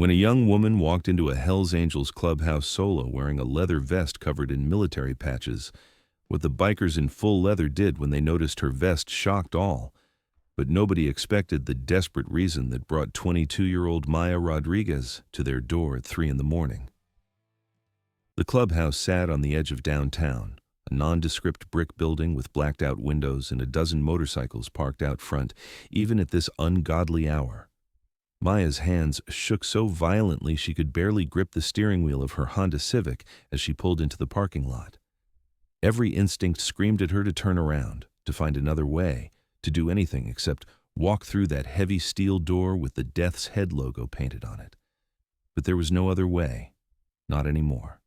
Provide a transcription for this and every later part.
When a young woman walked into a Hells Angels clubhouse solo wearing a leather vest covered in military patches, what the bikers in full leather did when they noticed her vest shocked all, but nobody expected the desperate reason that brought 22-year-old Maya Rodriguez to their door at 3 in the morning. The clubhouse sat on the edge of downtown, a nondescript brick building with blacked-out windows and a dozen motorcycles parked out front, even at this ungodly hour. Maya's hands shook so violently she could barely grip the steering wheel of her Honda Civic as she pulled into the parking lot. Every instinct screamed at her to turn around, to find another way, to do anything except walk through that heavy steel door with the Death's Head logo painted on it. But there was no other way, not anymore.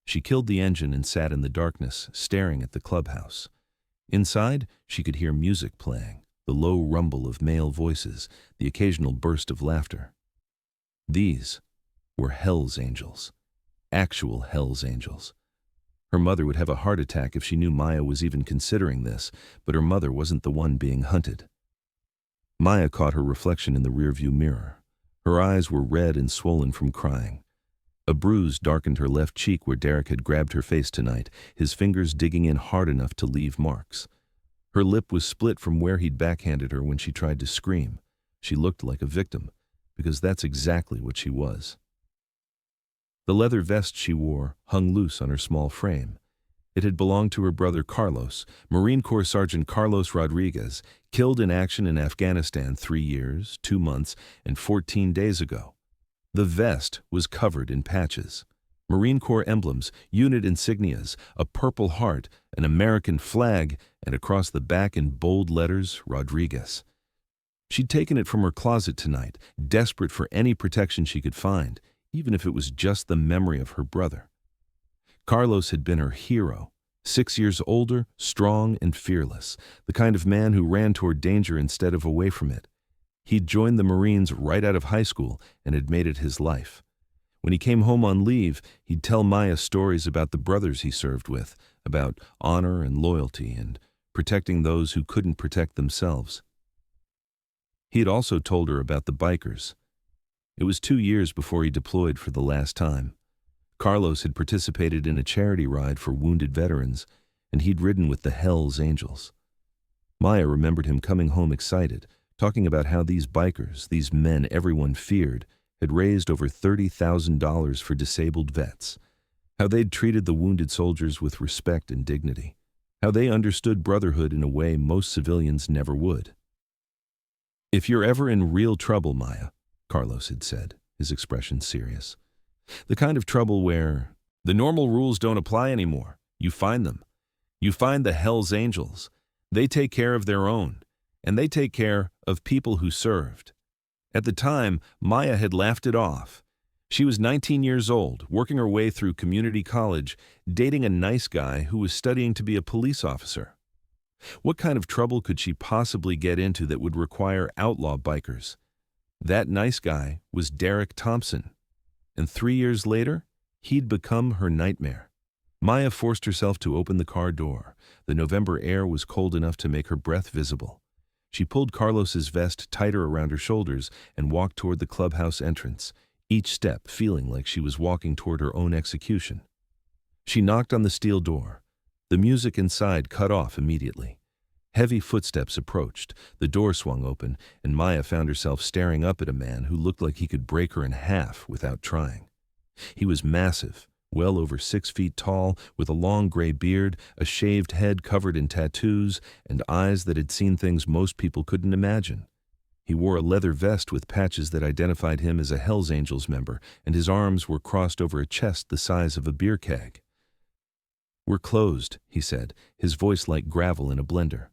She killed the engine and sat in the darkness, staring at the clubhouse. Inside, she could hear music playing, the low rumble of male voices, the occasional burst of laughter. These were Hells Angels, actual Hells Angels. Her mother would have a heart attack if she knew Maya was even considering this, but her mother wasn't the one being hunted. Maya caught her reflection in the rearview mirror. Her eyes were red and swollen from crying. A bruise darkened her left cheek where Derek had grabbed her face tonight, his fingers digging in hard enough to leave marks. Her lip was split from where he'd backhanded her when she tried to scream. She looked like a victim, because that's exactly what she was. The leather vest she wore hung loose on her small frame. It had belonged to her brother Carlos, Marine Corps Sergeant Carlos Rodriguez, killed in action in Afghanistan 3 years, 2 months, and 14 days ago. The vest was covered in patches. Marine Corps emblems, unit insignias, a Purple Heart, an American flag, and across the back in bold letters, Rodriguez. She'd taken it from her closet tonight, desperate for any protection she could find, even if it was just the memory of her brother. Carlos had been her hero, 6 years older, strong and fearless, the kind of man who ran toward danger instead of away from it. He'd joined the Marines right out of high school and had made it his life. When he came home on leave, he'd tell Maya stories about the brothers he served with, about honor and loyalty and protecting those who couldn't protect themselves. He had also told her about the bikers. It was 2 years before he deployed for the last time. Carlos had participated in a charity ride for wounded veterans, and he'd ridden with the Hells Angels. Maya remembered him coming home excited, talking about how these bikers, these men everyone feared, had raised over $30,000 for disabled vets, how they'd treated the wounded soldiers with respect and dignity, how they understood brotherhood in a way most civilians never would. "If you're ever in real trouble, Maya," Carlos had said, his expression serious, "the kind of trouble where the normal rules don't apply anymore, you find them. You find the Hells Angels. They take care of their own, and they take care of people who served." At the time, Maya had laughed it off. She was 19 years old, working her way through community college, dating a nice guy who was studying to be a police officer. What kind of trouble could she possibly get into that would require outlaw bikers? That nice guy was Derek Thompson, and 3 years later, he'd become her nightmare. Maya forced herself to open the car door. The November air was cold enough to make her breath visible. She pulled Carlos's vest tighter around her shoulders and walked toward the clubhouse entrance, each step feeling like she was walking toward her own execution. She knocked on the steel door. The music inside cut off immediately. Heavy footsteps approached, the door swung open, and Maya found herself staring up at a man who looked like he could break her in half without trying. He was massive, well over 6 feet tall, with a long gray beard, a shaved head covered in tattoos, and eyes that had seen things most people couldn't imagine. He wore a leather vest with patches that identified him as a Hells Angels member, and his arms were crossed over a chest the size of a beer keg. "We're closed," he said, his voice like gravel in a blender.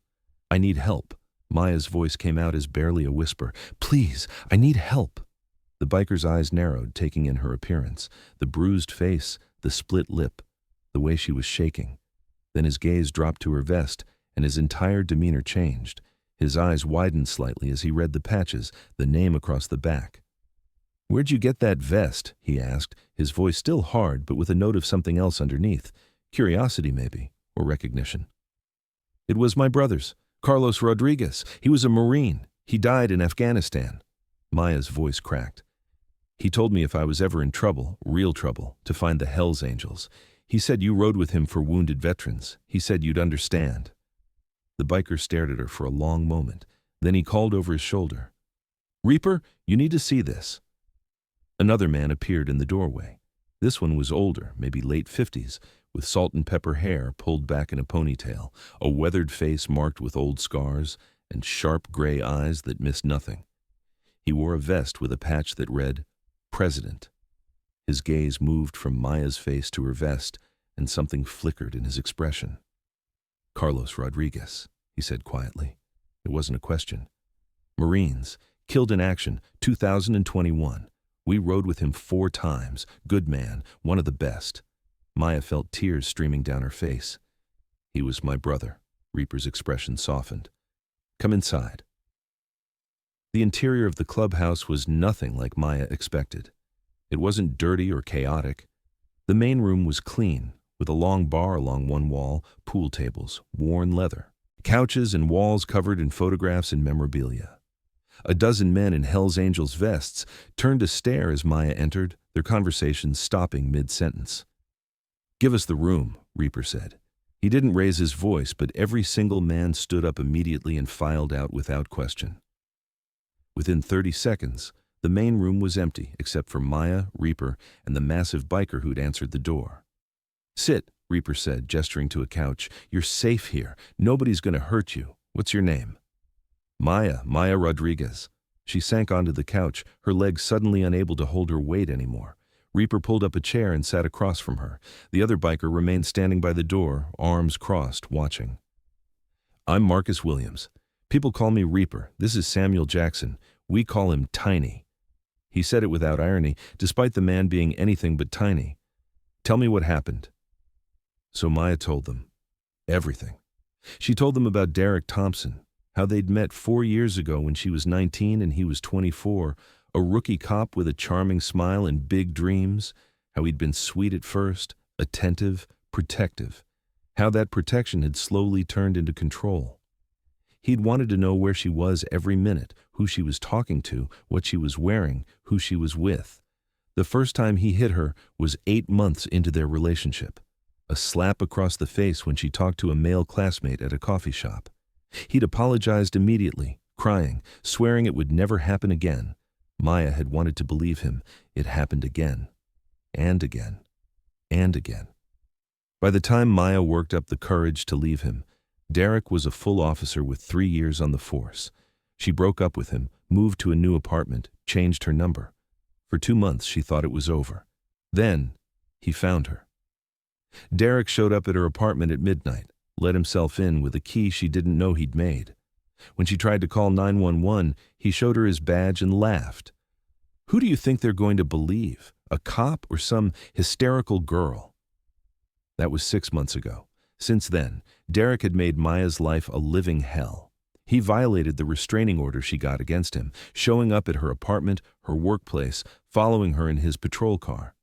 "I need help." Maya's voice came out as barely a whisper. "Please, I need help." The biker's eyes narrowed, taking in her appearance, the bruised face, the split lip, the way she was shaking. Then his gaze dropped to her vest, and his entire demeanor changed. His eyes widened slightly as he read the patches, the name across the back. "Where'd you get that vest?" he asked, his voice still hard but with a note of something else underneath. Curiosity, maybe, or recognition. "It was my brother's, Carlos Rodriguez. He was a Marine. He died in Afghanistan." Maya's voice cracked. He told me if I was ever in trouble, real trouble, to find the Hells Angels. He said you rode with him for wounded veterans. He said you'd understand. The biker stared at her for a long moment. Then he called over his shoulder, "Reaper, you need to see this." Another man appeared in the doorway. This one was older, maybe late 50s, with salt and pepper hair pulled back in a ponytail, a weathered face marked with old scars, and sharp gray eyes that missed nothing. He wore a vest with a patch that read, "President." His gaze moved from Maya's face to her vest, and something flickered in his expression. "Carlos Rodriguez," he said quietly. It wasn't a question. "Marines, killed in action, 2021. We rode with him 4 times. Good man, one of the best." Maya felt tears streaming down her face. "He was my brother." Reaper's expression softened. "Come inside." The interior of the clubhouse was nothing like Maya expected. It wasn't dirty or chaotic. The main room was clean, with a long bar along one wall, pool tables, worn leather, couches and walls covered in photographs and memorabilia. A dozen men in Hells Angels vests turned to stare as Maya entered, their conversations stopping mid-sentence. "Give us the room," Reaper said. He didn't raise his voice, but every single man stood up immediately and filed out without question. Within 30 seconds, the main room was empty except for Maya, Reaper, and the massive biker who'd answered the door. "Sit," Reaper said, gesturing to a couch. "You're safe here. Nobody's going to hurt you. What's your name?" Maya Rodriguez." She sank onto the couch, her legs suddenly unable to hold her weight anymore. Reaper pulled up a chair and sat across from her. The other biker remained standing by the door, arms crossed, watching. "I'm Marcus Williams. People call me Reaper. This is Samuel Jackson. We call him Tiny." He said it without irony, despite the man being anything but tiny. "Tell me what happened." So Maya told them. Everything. She told them about Derek Thompson, how they'd met 4 years ago when she was 19 and he was 24, a rookie cop with a charming smile and big dreams, how he'd been sweet at first, attentive, protective, how that protection had slowly turned into control. He'd wanted to know where she was every minute, who she was talking to, what she was wearing, who she was with. The first time he hit her was 8 months into their relationship. A slap across the face when she talked to a male classmate at a coffee shop. He'd apologized immediately, crying, swearing it would never happen again. Maya had wanted to believe him. It happened again, and again, and again. By the time Maya worked up the courage to leave him, Derek was a full officer with 3 years on the force. She broke up with him, moved to a new apartment, changed her number. For 2 months she thought it was over. Then he found her. Derek showed up at her apartment at midnight, let himself in with a key she didn't know he'd made. When she tried to call 911, he showed her his badge and laughed. Who do you think they're going to believe? A cop or some hysterical girl? That was 6 months ago. Since then, Derek had made Maya's life a living hell. He violated the restraining order she got against him, showing up at her apartment, her workplace, following her in his patrol car.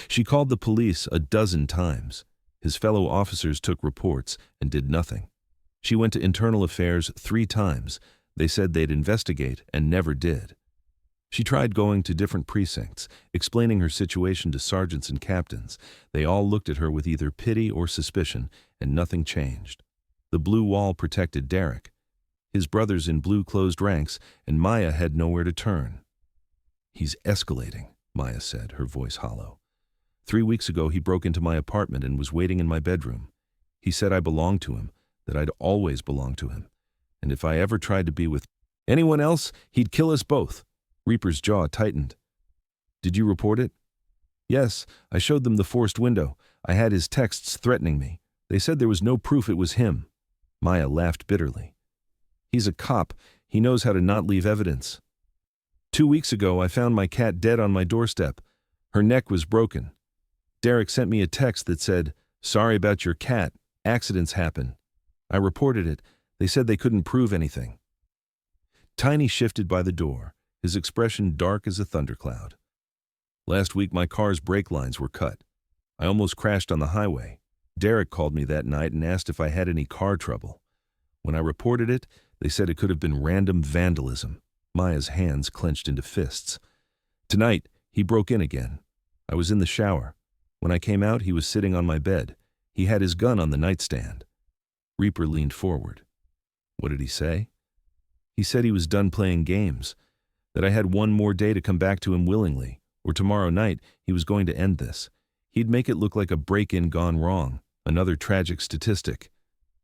She called the police a dozen times. His fellow officers took reports and did nothing. She went to internal affairs 3 times. They said they'd investigate and never did. She tried going to different precincts, explaining her situation to sergeants and captains. They all looked at her with either pity or suspicion, and nothing changed. The blue wall protected Derek. His brothers in blue closed ranks, and Maya had nowhere to turn. "He's escalating," Maya said, her voice hollow. 3 weeks ago, he broke into my apartment and was waiting in my bedroom. He said I belonged to him, that I'd always belonged to him, and if I ever tried to be with anyone else, he'd kill us both. Reaper's jaw tightened. "Did you report it?" "Yes, I showed them the forced window. I had his texts threatening me. They said there was no proof it was him." Maya laughed bitterly. "He's a cop. He knows how to not leave evidence. 2 weeks ago, I found my cat dead on my doorstep. Her neck was broken. Derek sent me a text that said, 'Sorry about your cat. Accidents happen.' I reported it. They said they couldn't prove anything." Tiny shifted by the door, his expression dark as a thundercloud. "Last week my car's brake lines were cut. I almost crashed on the highway. Derek called me that night and asked if I had any car trouble. When I reported it, they said it could have been random vandalism." Maya's hands clenched into fists. "Tonight, He broke in again. I was in the shower. When I came out, he was sitting on my bed. He had his gun on the nightstand. Reaper leaned forward. What did he say? He said he was done playing games, that I had one more day to come back to him willingly, or tomorrow night he was going to end this. He'd make it look like a break-in gone wrong, another tragic statistic.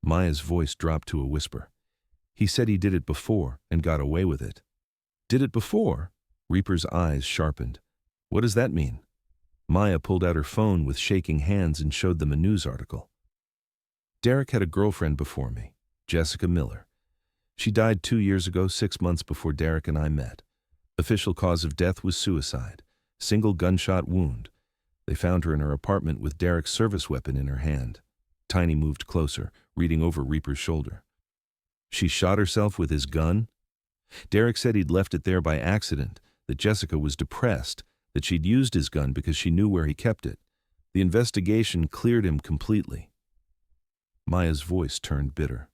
Maya's voice dropped to a whisper. He said he did it before and got away with it. Did it before? Reaper's eyes sharpened. What does that mean? Maya pulled out her phone with shaking hands and showed them a news article. Derek had a girlfriend before me, Jessica Miller. She died 2 years ago, 6 months before Derek and I met. Official cause of death was suicide, single gunshot wound. They found her in her apartment with Derek's service weapon in her hand. Tiny moved closer, reading over Reaper's shoulder. She shot herself with his gun? Derek said he'd left it there by accident, that Jessica was depressed, that she'd used his gun because she knew where he kept it. The investigation cleared him completely. Maya's voice turned bitter.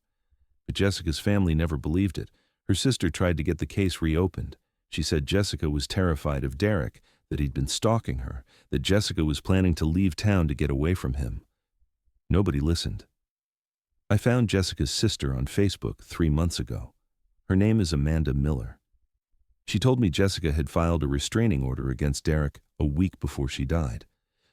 But Jessica's family never believed it. Her sister tried to get the case reopened. She said Jessica was terrified of Derek, that he'd been stalking her, that Jessica was planning to leave town to get away from him. Nobody listened. I found Jessica's sister on Facebook 3 months ago. Her name is Amanda Miller. She told me Jessica had filed a restraining order against Derek a week before she died.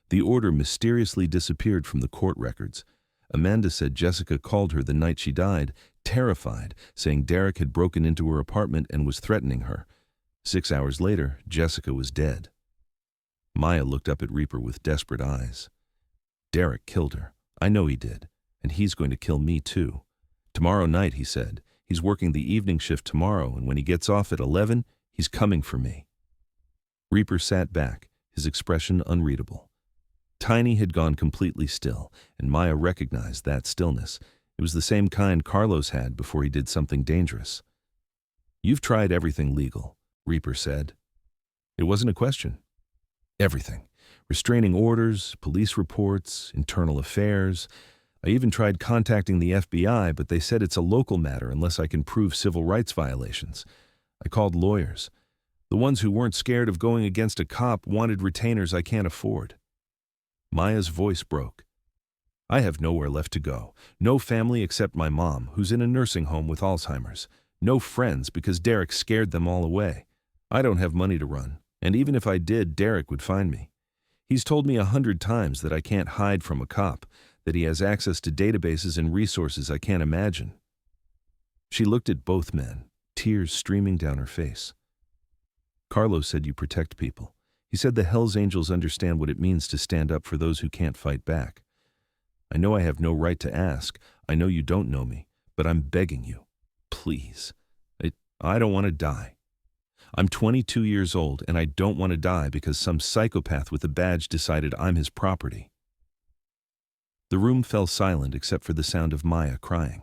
The order mysteriously disappeared from the court records. Amanda said Jessica called her the night she died, terrified, saying Derek had broken into her apartment and was threatening her. 6 hours later, Jessica was dead. Maya looked up at Reaper with desperate eyes. Derek killed her. I know he did, and he's going to kill me too. Tomorrow night, he said. He's working the evening shift tomorrow, and when he gets off at 11, he's coming for me. Reaper sat back, his expression unreadable. Tiny had gone completely still, and Maya recognized that stillness. It was the same kind Carlos had before he did something dangerous. You've tried everything legal, Reaper said. It wasn't a question. Everything. Restraining orders, police reports, internal affairs. I even tried contacting the FBI, but they said it's a local matter unless I can prove civil rights violations. I called lawyers. The ones who weren't scared of going against a cop wanted retainers I can't afford. Maya's voice broke. I have nowhere left to go. No family except my mom, who's in a nursing home with Alzheimer's. No friends because Derek scared them all away. I don't have money to run, and even if I did, Derek would find me. He's told me 100 times that I can't hide from a cop, that he has access to databases and resources I can't imagine. She looked at both men, tears streaming down her face. Carlos said you protect people. He said the Hells Angels understand what it means to stand up for those who can't fight back. I know I have no right to ask. I know you don't know me, but I'm begging you. Please. I don't want to die. I'm 22 years old, and I don't want to die because some psychopath with a badge decided I'm his property. The room fell silent except for the sound of Maya crying.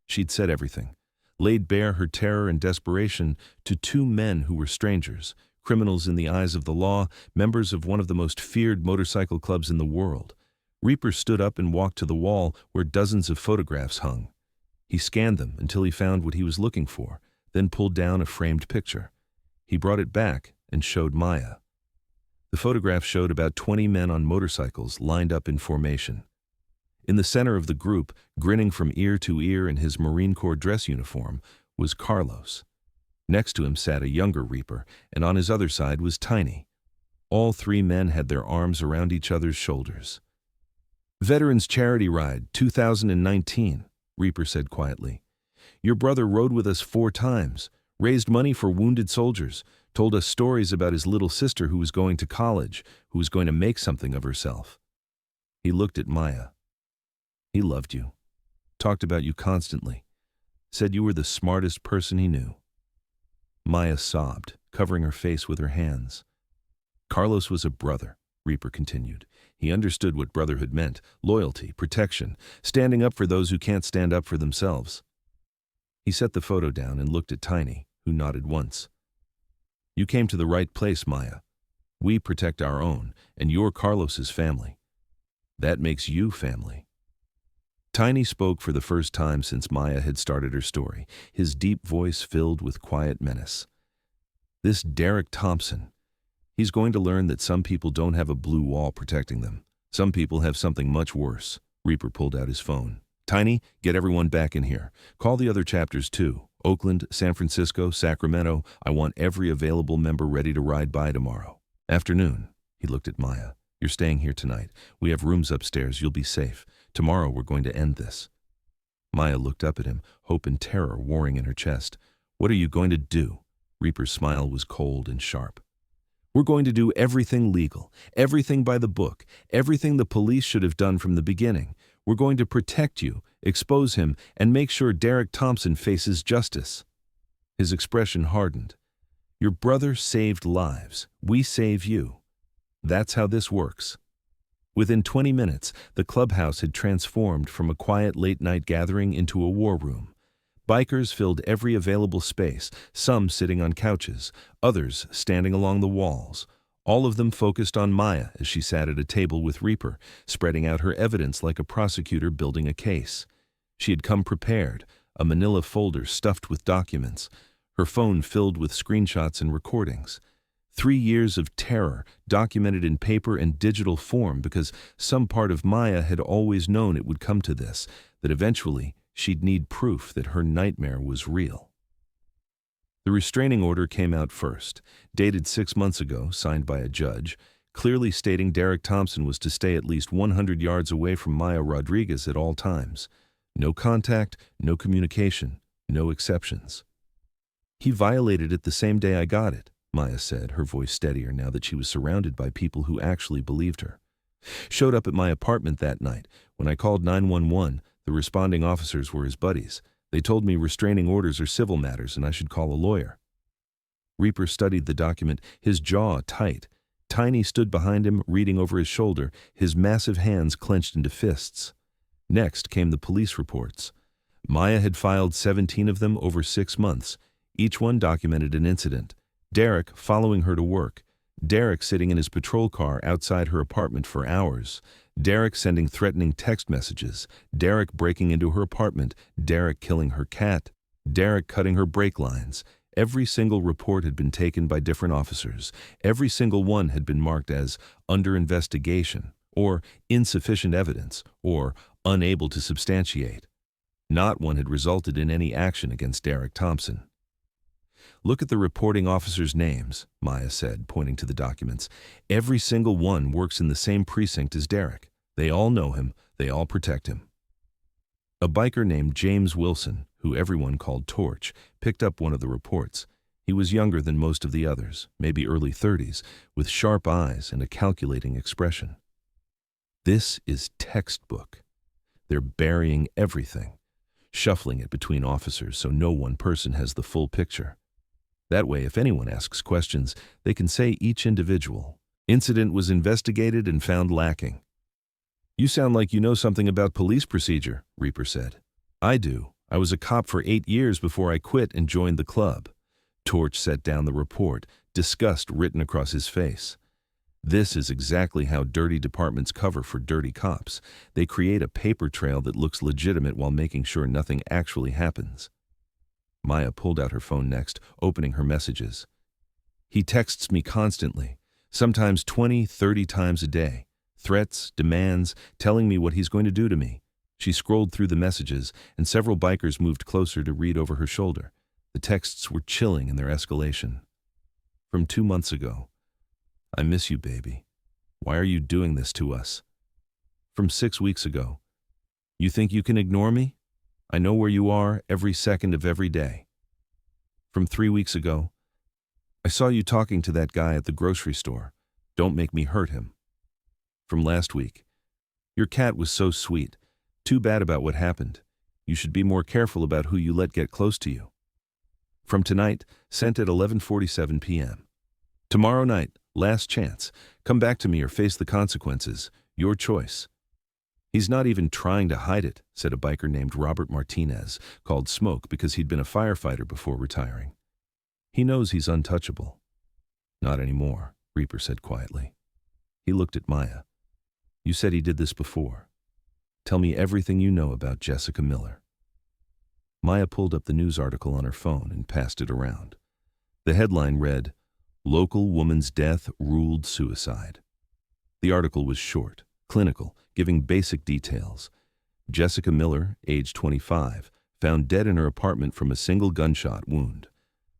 She'd said everything, laid bare her terror and desperation to 2 men who were strangers, criminals in the eyes of the law, members of one of the most feared motorcycle clubs in the world. Reaper stood up and walked to the wall where dozens of photographs hung. He scanned them until he found what he was looking for, then pulled down a framed picture. He brought it back and showed Maya. The photograph showed about 20 men on motorcycles lined up in formation. In the center of the group, grinning from ear to ear in his Marine Corps dress uniform, was Carlos. Next to him sat a younger Reaper, and on his other side was Tiny. All 3 men had their arms around each other's shoulders. Veterans Charity Ride 2019, Reaper said quietly. Your brother rode with us 4 times. Raised money for wounded soldiers, told us stories about his little sister who was going to college, who was going to make something of herself. He looked at Maya. He loved you, talked about you constantly, said you were the smartest person he knew. Maya sobbed, covering her face with her hands. Carlos was a brother, Reaper continued. He understood what brotherhood meant, loyalty, protection, standing up for those who can't stand up for themselves. He set the photo down and looked at Tiny, who nodded once. You came to the right place, Maya. We protect our own, and you're Carlos's family. That makes you family. Tiny spoke for the first time since Maya had started her story, his deep voice filled with quiet menace. This Derek Thompson, He's going to learn that some people don't have a blue wall protecting them. Some people have something much worse. Reaper pulled out his phone. Tiny, get everyone back in here. Call the other chapters too. Oakland, San Francisco, Sacramento. I want every available member ready to ride by tomorrow. Afternoon. He looked at Maya. You're staying here tonight. We have rooms upstairs. You'll be safe. Tomorrow we're going to end this. Maya looked up at him, hope and terror warring in her chest. What are you going to do? Reaper's smile was cold and sharp. We're going to do everything legal, everything by the book, everything the police should have done from the beginning. We're going to protect you, expose him, and make sure Derek Thompson faces justice. His expression hardened. Your brother saved lives. We save you. That's how this works. Within 20 minutes, the clubhouse had transformed from a quiet late-night gathering into a war room. Bikers filled every available space, some sitting on couches, others standing along the walls. All of them focused on Maya as she sat at a table with Reaper, spreading out her evidence like a prosecutor building a case. She had come prepared, a manila folder stuffed with documents, her phone filled with screenshots and recordings. 3 years of terror documented in paper and digital form because some part of Maya had always known it would come to this, that eventually she'd need proof that her nightmare was real. The restraining order came out first, dated 6 months ago, signed by a judge, clearly stating Derek Thompson was to stay at least 100 yards away from Maya Rodriguez at all times. No contact, no communication, no exceptions. He violated it the same day I got it, Maya said, her voice steadier now that she was surrounded by people who actually believed her. Showed up at my apartment that night. When I called 911, the responding officers were his buddies. They told me restraining orders are civil matters and I should call a lawyer. Reaper studied the document, his jaw tight. Tiny stood behind him, reading over his shoulder, his massive hands clenched into fists. Next came the police reports. Maya had filed 17 of them over 6 months. Each one documented an incident. Derek following her to work. Derek sitting in his patrol car outside her apartment for hours. Derek sending threatening text messages. Derek breaking into her apartment. Derek killing her cat. Derek cutting her brake lines. Every single report had been taken by different officers. Every single one had been marked as under investigation, or insufficient evidence, or unable to substantiate. Not one had resulted in any action against Derek Thompson. Look at the reporting officers' names, Maya said, pointing to the documents. Every single one works in the same precinct as Derek. They all know him. They all protect him. A biker named James Wilson, who everyone called Torch, picked up one of the reports. He was younger than most of the others, maybe early 30s, with sharp eyes and a calculating expression. This is textbook. They're burying everything, shuffling it between officers so no one person has the full picture. That way, if anyone asks questions, they can say each individual. Incident was investigated and found lacking. You sound like you know something about police procedure, Reaper said. I do. I was a cop for 8 years before I quit and joined the club. Torch set down the report, disgust written across his face. This is exactly how dirty departments cover for dirty cops. They create a paper trail that looks legitimate while making sure nothing actually happens. Maya pulled out her phone next, opening her messages. He texts me constantly, sometimes 20, 30 times a day. Threats, demands, telling me what he's going to do to me. She scrolled through the messages, and several bikers moved closer to read over her shoulder. The texts were chilling in their escalation. From 2 months ago. I miss you, baby. Why are you doing this to us? From 6 weeks ago. You think you can ignore me? I know where you are every second of every day. From 3 weeks ago. I saw you talking to that guy at the grocery store. Don't make me hurt him. From last week. Your cat was so sweet. Too bad about what happened. You should be more careful about who you let get close to you. From tonight, sent at 11:47 p.m. Tomorrow night, last chance. Come back to me or face the consequences. Your choice. He's not even trying to hide it, said a biker named Robert Martinez, called Smoke because he'd been a firefighter before retiring. He knows he's untouchable. Not anymore, Reaper said quietly. He looked at Maya. You said he did this before. Tell me everything you know about Jessica Miller. Maya pulled up the news article on her phone and passed it around. The headline read, Local woman's death ruled suicide. The article was short, clinical, giving basic details. Jessica Miller, age 25, found dead in her apartment from a single gunshot wound.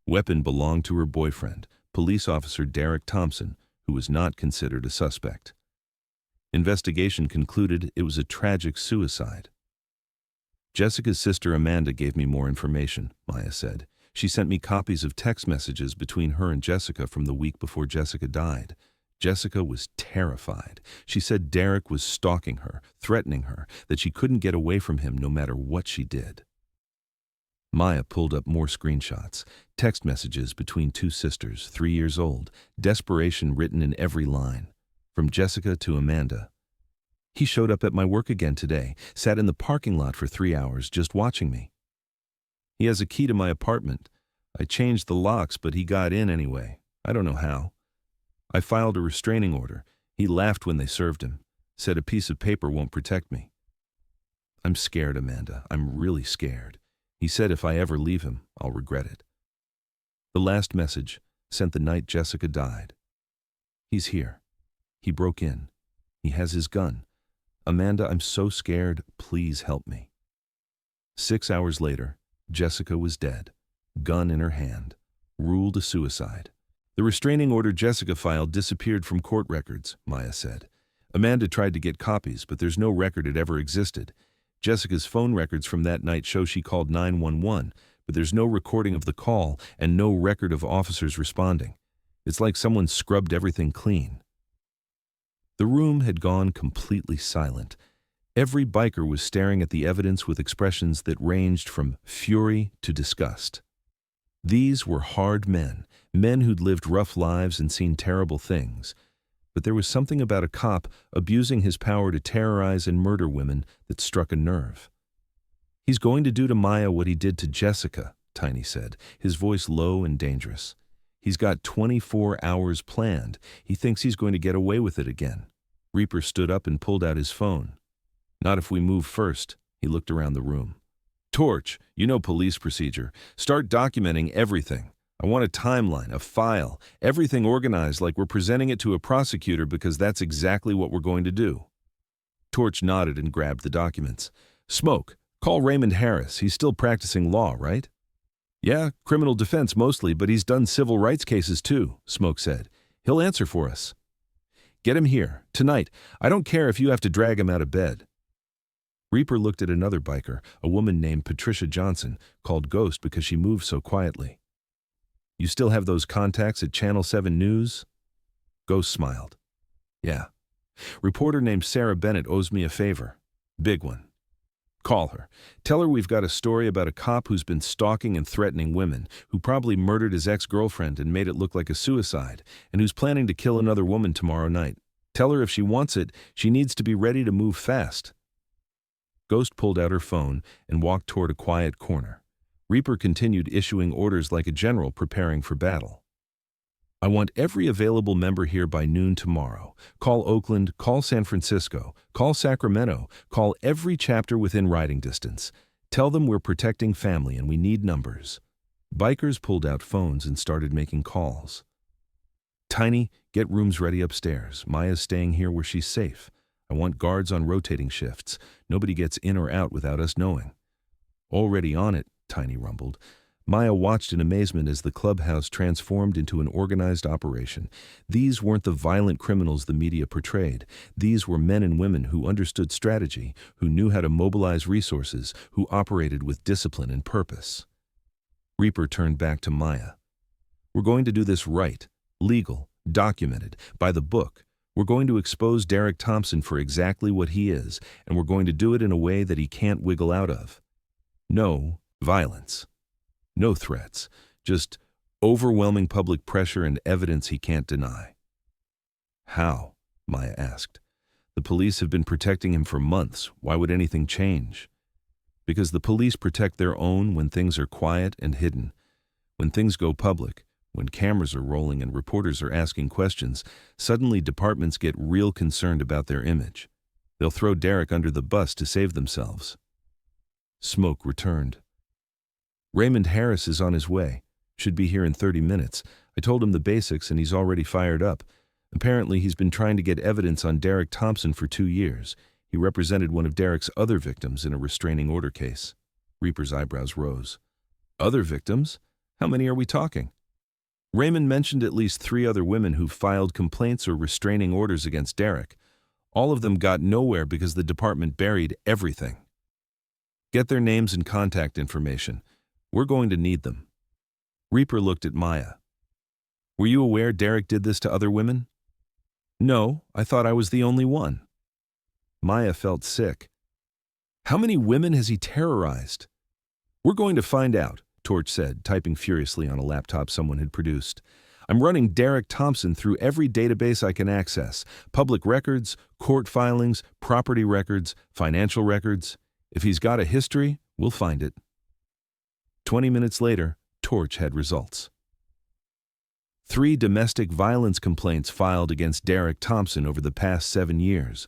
Weapon belonged to her boyfriend, police officer Derek Thompson, who was not considered a suspect. Investigation concluded it was a tragic suicide. Jessica's sister Amanda gave me more information, Maya said. She sent me copies of text messages between her and Jessica from the week before Jessica died. Jessica was terrified. She said Derek was stalking her, threatening her, that she couldn't get away from him no matter what she did. Maya pulled up more screenshots, text messages between two sisters, 3 years old, desperation written in every line. From Jessica to Amanda. He showed up at my work again today, sat in the parking lot for 3 hours just watching me. He has a key to my apartment. I changed the locks, but he got in anyway. I don't know how. I filed a restraining order. He laughed when they served him, said a piece of paper won't protect me. I'm scared, Amanda. I'm really scared. He said if I ever leave him, I'll regret it. The last message, sent the night Jessica died. He's here. He broke in. He has his gun. Amanda, I'm so scared. Please help me. 6 hours later, Jessica was dead, gun in her hand, ruled a suicide. The restraining order Jessica filed disappeared from court records, Maya said. Amanda tried to get copies, but there's no record it ever existed. Jessica's phone records from that night show she called 911, but there's no recording of the call and no record of officers responding. It's like someone scrubbed everything clean. The room had gone completely silent. Every biker was staring at the evidence with expressions that ranged from fury to disgust. These were hard men, men who'd lived rough lives and seen terrible things. But there was something about a cop abusing his power to terrorize and murder women that struck a nerve. He's going to do to Maya what he did to Jessica, Tiny said, his voice low and dangerous. He's got 24 hours planned. He thinks he's going to get away with it again. Reaper stood up and pulled out his phone. Not if we move first. He looked around the room. Torch, you know police procedure. Start documenting everything. I want a timeline, a file, everything organized like we're presenting it to a prosecutor because that's exactly what we're going to do. Torch nodded and grabbed the documents. Smoke, call Raymond Harris. He's still practicing law, right? Yeah, criminal defense mostly, but he's done civil rights cases too, Smoke said. He'll answer for us. Get him here, tonight. I don't care if you have to drag him out of bed. Reaper looked at another biker, a woman named Patricia Johnson, called Ghost because she moved so quietly. You still have those contacts at Channel 7 News? Ghost smiled. Yeah. Reporter named Sarah Bennett owes me a favor. Big one. Call her. Tell her we've got a story about a cop who's been stalking and threatening women, who probably murdered his ex-girlfriend and made it look like a suicide, and who's planning to kill another woman tomorrow night. Tell her if she wants it, she needs to be ready to move fast. Ghost pulled out her phone and walked toward a quiet corner. Reaper continued issuing orders like a general preparing for battle. I want every available member here by noon tomorrow. Call Oakland, call San Francisco, call Sacramento, call every chapter within riding distance. Tell them we're protecting family and we need numbers. Bikers pulled out phones and started making calls. Tiny, get rooms ready upstairs. Maya's staying here where she's safe. I want guards on rotating shifts. Nobody gets in or out without us knowing. Already on it, Tiny rumbled. Maya watched in amazement as the clubhouse transformed into an organized operation. These weren't the violent criminals the media portrayed. These were men and women who understood strategy, who knew how to mobilize resources, who operated with discipline and purpose. Reaper turned back to Maya. We're going to do this right, legal, documented, by the book. We're going to expose Derek Thompson for exactly what he is, and we're going to do it in a way that he can't wiggle out of. No violence. No threats. Just overwhelming public pressure and evidence he can't deny. How? Maya asked. The police have been protecting him for months. Why would anything change? Because the police protect their own when things are quiet and hidden. When things go public, when cameras are rolling and reporters are asking questions, suddenly departments get real concerned about their image. They'll throw Derek under the bus to save themselves. Smoke returned. Raymond Harris is on his way. Should be here in 30 minutes. I told him the basics and he's already fired up. Apparently he's been trying to get evidence on Derek Thompson for 2 years. He represented one of Derek's other victims in a restraining order case. Reaper's eyebrows rose. Other victims? How many are we talking? Raymond mentioned at least 3 other women who filed complaints or restraining orders against Derek. All of them got nowhere because the department buried everything. Get their names and contact information. We're going to need them. Reaper looked at Maya. Were you aware Derek did this to other women? No, I thought I was the only one. Maya felt sick. How many women has he terrorized? We're going to find out, Torch said, typing furiously on a laptop someone had produced. I'm running Derek Thompson through every database I can access. Public records, court filings, property records, financial records. If he's got a history, we'll find it. 20 minutes later, Torch had results. 3 domestic violence complaints filed against Derek Thompson over the past 7 years.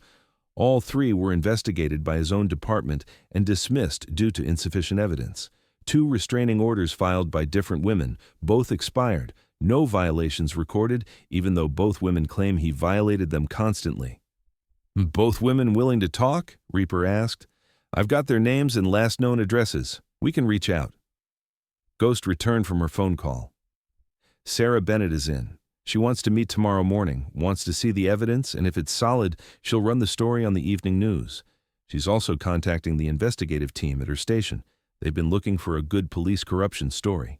All 3 were investigated by his own department and dismissed due to insufficient evidence. 2 restraining orders filed by different women, both expired. No violations recorded, even though both women claim he violated them constantly. Both women willing to talk? Reaper asked. I've got their names and last known addresses. We can reach out. Ghost returned from her phone call. Sarah Bennett is in. She wants to meet tomorrow morning, wants to see the evidence, and if it's solid, she'll run the story on the evening news. She's also contacting the investigative team at her station. They've been looking for a good police corruption story.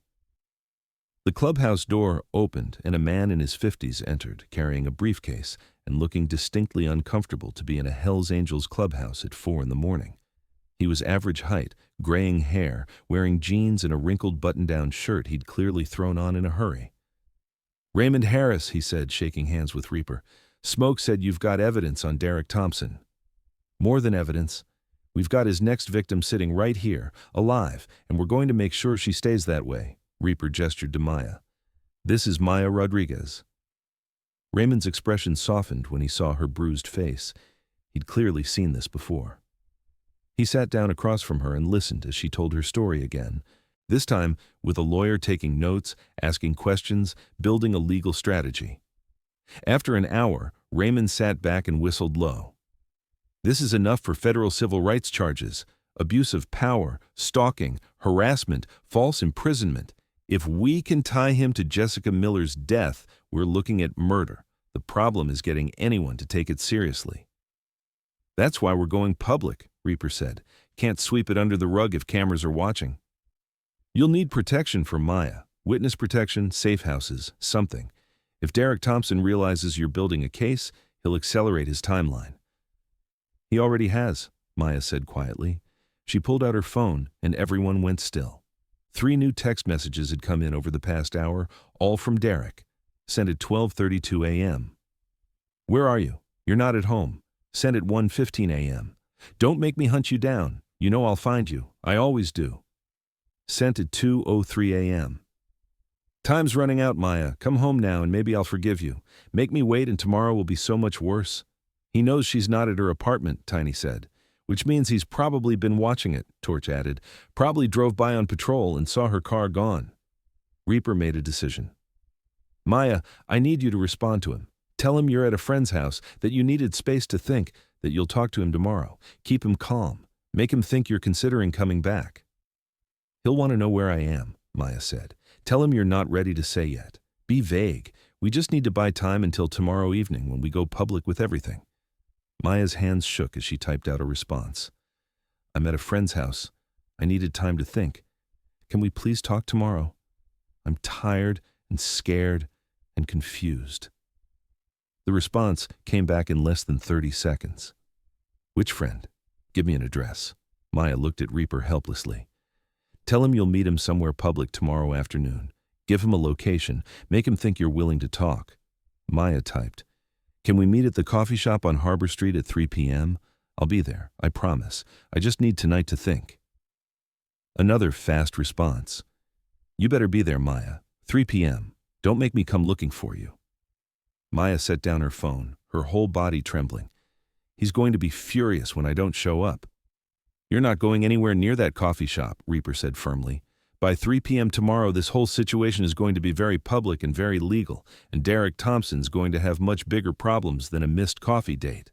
The clubhouse door opened and a man in his 50s entered, carrying a briefcase and looking distinctly uncomfortable to be in a Hells Angels clubhouse at 4 in the morning. He was average height, graying hair, wearing jeans and a wrinkled button-down shirt he'd clearly thrown on in a hurry. Raymond Harris, he said, shaking hands with Reaper. Smoke said you've got evidence on Derek Thompson. More than evidence. We've got his next victim sitting right here, alive, and we're going to make sure she stays that way. Reaper gestured to Maya. This is Maya Rodriguez. Raymond's expression softened when he saw her bruised face. He'd clearly seen this before. He sat down across from her and listened as she told her story again, this time with a lawyer taking notes, asking questions, building a legal strategy. After an hour, Raymond sat back and whistled low. This is enough for federal civil rights charges, abuse of power, stalking, harassment, false imprisonment. If we can tie him to Jessica Miller's death, we're looking at murder. The problem is getting anyone to take it seriously. That's why we're going public, Reaper said. Can't sweep it under the rug if cameras are watching. You'll need protection from Maya. Witness protection, safe houses, something. If Derek Thompson realizes you're building a case, he'll accelerate his timeline. He already has, Maya said quietly. She pulled out her phone and everyone went still. 3 new text messages had come in over the past hour, all from Derek. Sent at 12:32 a.m. Where are you? You're not at home. Sent at 1:15 a.m. Don't make me hunt you down. You know I'll find you. I always do. Sent at 2:03 a.m. Time's running out, Maya. Come home now and maybe I'll forgive you. Make me wait and tomorrow will be so much worse. He knows she's not at her apartment, Tiny said. Which means he's probably been watching it, Torch added. Probably drove by on patrol and saw her car gone. Reaper made a decision. Maya, I need you to respond to him. Tell him you're at a friend's house, that you needed space to think, that you'll talk to him tomorrow. Keep him calm. Make him think you're considering coming back. He'll want to know where I am, Maya said. Tell him you're not ready to say yet. Be vague. We just need to buy time until tomorrow evening when we go public with everything. Maya's hands shook as she typed out a response. I'm at a friend's house. I needed time to think. Can we please talk tomorrow? I'm tired and scared and confused. The response came back in less than 30 seconds. Which friend? Give me an address. Maya looked at Reaper helplessly. Tell him you'll meet him somewhere public tomorrow afternoon. Give him a location. Make him think you're willing to talk. Maya typed. Can we meet at the coffee shop on Harbor Street at 3 p.m.? I'll be there, I promise. I just need tonight to think. Another fast response. You better be there, Maya. 3 p.m. Don't make me come looking for you. Maya set down her phone, her whole body trembling. He's going to be furious when I don't show up. You're not going anywhere near that coffee shop, Reaper said firmly. By 3 p.m. tomorrow, this whole situation is going to be very public and very legal, and Derek Thompson's going to have much bigger problems than a missed coffee date.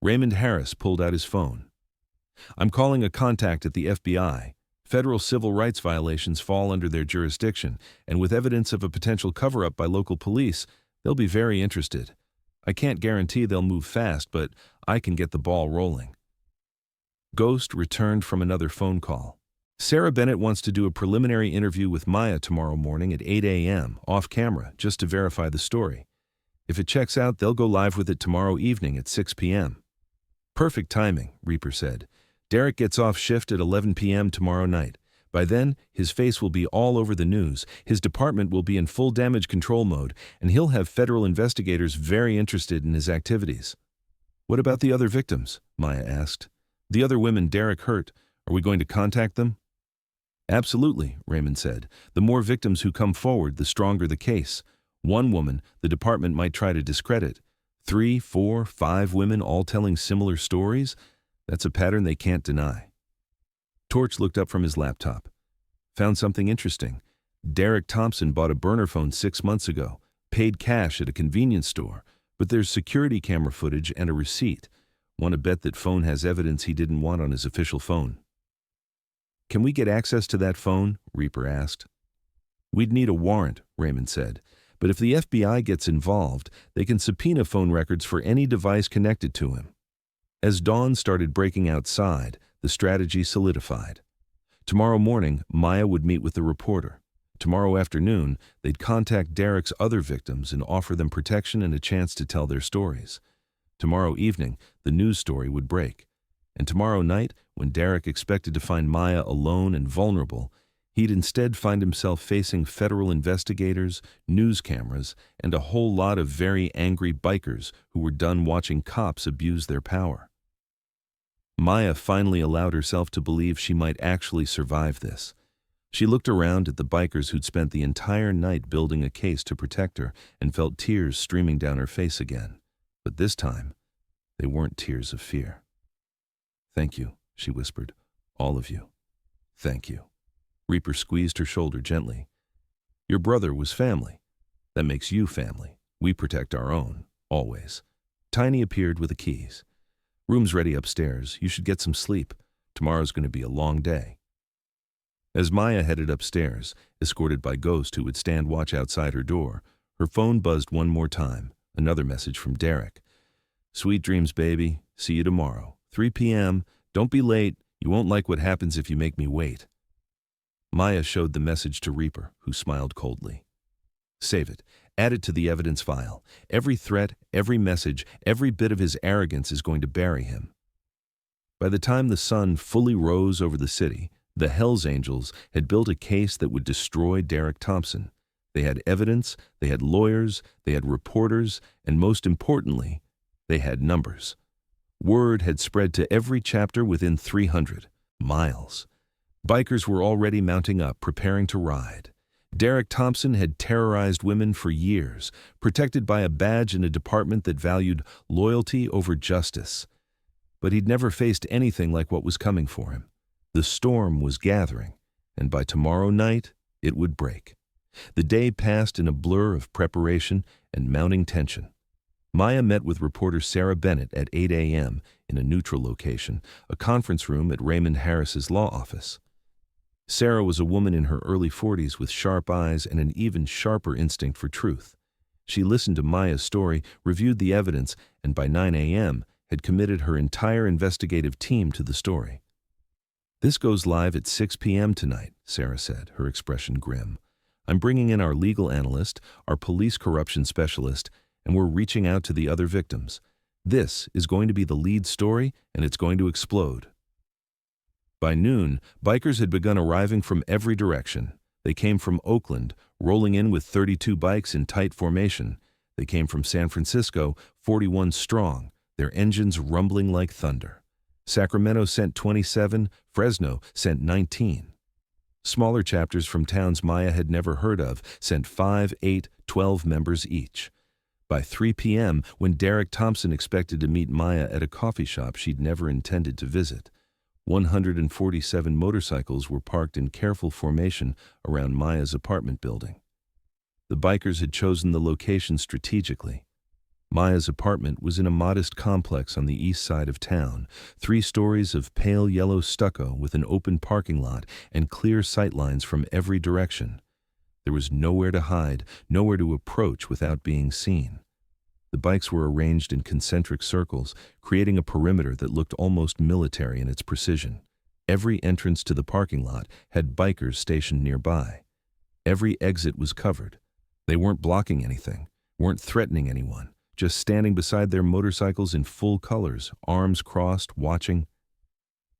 Raymond Harris pulled out his phone. I'm calling a contact at the FBI. Federal civil rights violations fall under their jurisdiction, and with evidence of a potential cover-up by local police, they'll be very interested. I can't guarantee they'll move fast, but I can get the ball rolling. Ghost returned from another phone call. Sarah Bennett wants to do a preliminary interview with Maya tomorrow morning at 8 a.m., off camera, just to verify the story. If it checks out, they'll go live with it tomorrow evening at 6 p.m. Perfect timing, Reaper said. Derek gets off shift at 11 p.m. tomorrow night. By then, his face will be all over the news, his department will be in full damage control mode, and he'll have federal investigators very interested in his activities. What about the other victims? Maya asked. The other women Derek hurt, are we going to contact them? Absolutely, Raymond said. The more victims who come forward, the stronger the case. One woman, the department might try to discredit. 3, 4, 5 women all telling similar stories? That's a pattern they can't deny. Torch looked up from his laptop. Found something interesting. Derek Thompson bought a burner phone 6 months ago, paid cash at a convenience store, but there's security camera footage and a receipt. Want to bet that phone has evidence he didn't want on his official phone. Can we get access to that phone? Reaper asked. We'd need a warrant, Raymond said, but if the FBI gets involved, they can subpoena phone records for any device connected to him. As dawn started breaking outside, the strategy solidified. Tomorrow morning, Maya would meet with the reporter. Tomorrow afternoon, they'd contact Derek's other victims and offer them protection and a chance to tell their stories. Tomorrow evening, the news story would break. And tomorrow night, when Derek expected to find Maya alone and vulnerable, he'd instead find himself facing federal investigators, news cameras, and a whole lot of very angry bikers who were done watching cops abuse their power. Maya finally allowed herself to believe she might actually survive this. She looked around at the bikers who'd spent the entire night building a case to protect her and felt tears streaming down her face again. But this time, they weren't tears of fear. Thank you, she whispered. All of you. Thank you. Reaper squeezed her shoulder gently. Your brother was family. That makes you family. We protect our own, always. Tiny appeared with the keys. Room's ready upstairs. You should get some sleep. Tomorrow's going to be a long day. As Maya headed upstairs, escorted by Ghost who would stand watch outside her door, her phone buzzed one more time. Another message from Derek. Sweet dreams, baby. See you tomorrow. 3 p.m. Don't be late. You won't like what happens if you make me wait. Maya showed the message to Reaper, who smiled coldly. Save it. Add it to the evidence file. Every threat, every message, every bit of his arrogance is going to bury him. By the time the sun fully rose over the city, the Hells Angels had built a case that would destroy Derek Thompson. They had evidence, they had lawyers, they had reporters, and most importantly, they had numbers. Word had spread to every chapter within 300 miles. Bikers were already mounting up, preparing to ride. Derek Thompson had terrorized women for years, protected by a badge in a department that valued loyalty over justice. But he'd never faced anything like what was coming for him. The storm was gathering, and by tomorrow night, it would break. The day passed in a blur of preparation and mounting tension. Maya met with reporter Sarah Bennett at 8 a.m. in a neutral location, a conference room at Raymond Harris's law office. Sarah was a woman in her early 40s with sharp eyes and an even sharper instinct for truth. She listened to Maya's story, reviewed the evidence, and by 9 a.m. had committed her entire investigative team to the story. This goes live at 6 p.m. tonight, Sarah said, her expression grim. I'm bringing in our legal analyst, our police corruption specialist, and we're reaching out to the other victims. This is going to be the lead story, and it's going to explode. By noon, bikers had begun arriving from every direction. They came from Oakland, rolling in with 32 bikes in tight formation. They came from San Francisco, 41 strong, their engines rumbling like thunder. Sacramento sent 27, Fresno sent 19. Smaller chapters from towns Maya had never heard of sent 5, 8, 12 members each. By 3 p.m., when Derek Thompson expected to meet Maya at a coffee shop she'd never intended to visit, 147 motorcycles were parked in careful formation around Maya's apartment building. The bikers had chosen the location strategically. Maya's apartment was in a modest complex on the east side of town, 3 stories of pale yellow stucco with an open parking lot and clear sightlines from every direction. There was nowhere to hide, nowhere to approach without being seen. The bikes were arranged in concentric circles, creating a perimeter that looked almost military in its precision. Every entrance to the parking lot had bikers stationed nearby. Every exit was covered. They weren't blocking anything, weren't threatening anyone, just standing beside their motorcycles in full colors, arms crossed, watching.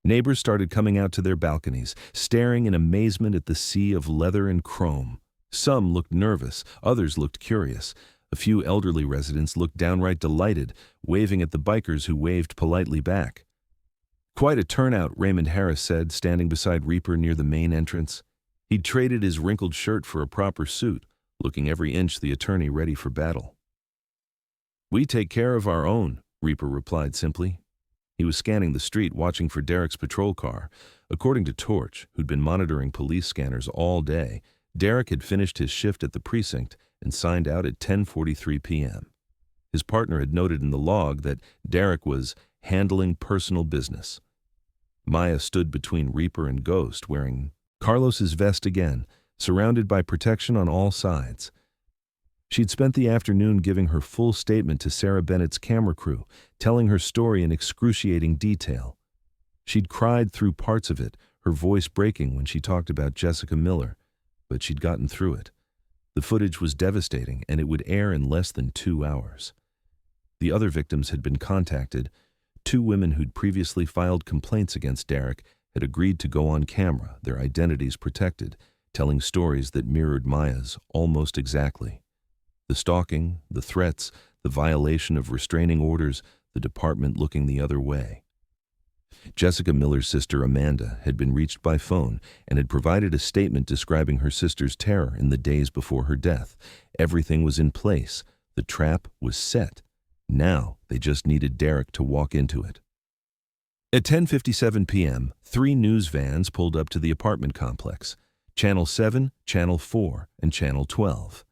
Neighbors started coming out to their balconies, staring in amazement at the sea of leather and chrome. Some looked nervous, others looked curious. A few elderly residents looked downright delighted, waving at the bikers who waved politely back. "Quite a turnout," Raymond Harris said, standing beside Reaper near the main entrance. He'd traded his wrinkled shirt for a proper suit, looking every inch the attorney ready for battle. "We take care of our own," Reaper replied simply. He was scanning the street, watching for Derek's patrol car. According to Torch, who'd been monitoring police scanners all day, Derek had finished his shift at the precinct and signed out at 10:43 p.m. His partner had noted in the log that Derek was handling personal business. Maya stood between Reaper and Ghost, wearing Carlos's vest again, surrounded by protection on all sides. She'd spent the afternoon giving her full statement to Sarah Bennett's camera crew, telling her story in excruciating detail. She'd cried through parts of it, her voice breaking when she talked about Jessica Miller, but she'd gotten through it. The footage was devastating, and it would air in less than 2 hours. The other victims had been contacted. 2 women who'd previously filed complaints against Derek had agreed to go on camera, their identities protected, telling stories that mirrored Maya's almost exactly. The stalking, the threats, the violation of restraining orders, the department looking the other way. Jessica Miller's sister Amanda had been reached by phone and had provided a statement describing her sister's terror in the days before her death. Everything was in place. The trap was set. Now they just needed Derek to walk into it. At 10:57 p.m., 3 news vans pulled up to the apartment complex: Channel 7, Channel 4, and Channel 12.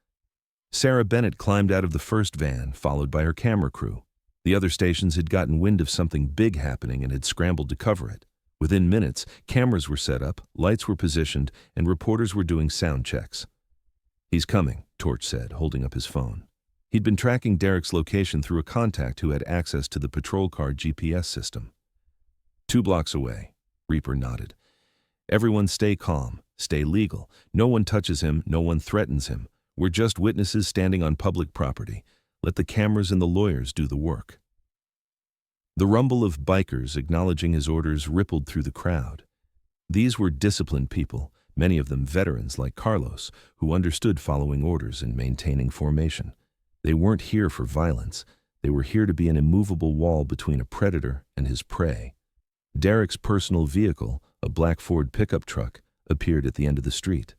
Sarah Bennett climbed out of the first van, followed by her camera crew. The other stations had gotten wind of something big happening and had scrambled to cover it. Within minutes, cameras were set up, lights were positioned, and reporters were doing sound checks. "He's coming," Torch said, holding up his phone. He'd been tracking Derek's location through a contact who had access to the patrol car GPS system. 2 blocks away, Reaper nodded. "Everyone stay calm, stay legal. No one touches him, no one threatens him. We're just witnesses standing on public property. Let the cameras and the lawyers do the work." The rumble of bikers acknowledging his orders rippled through the crowd. These were disciplined people, many of them veterans like Carlos, who understood following orders and maintaining formation. They weren't here for violence. They were here to be an immovable wall between a predator and his prey. Derek's personal vehicle, a black Ford pickup truck, appeared at the end of the street.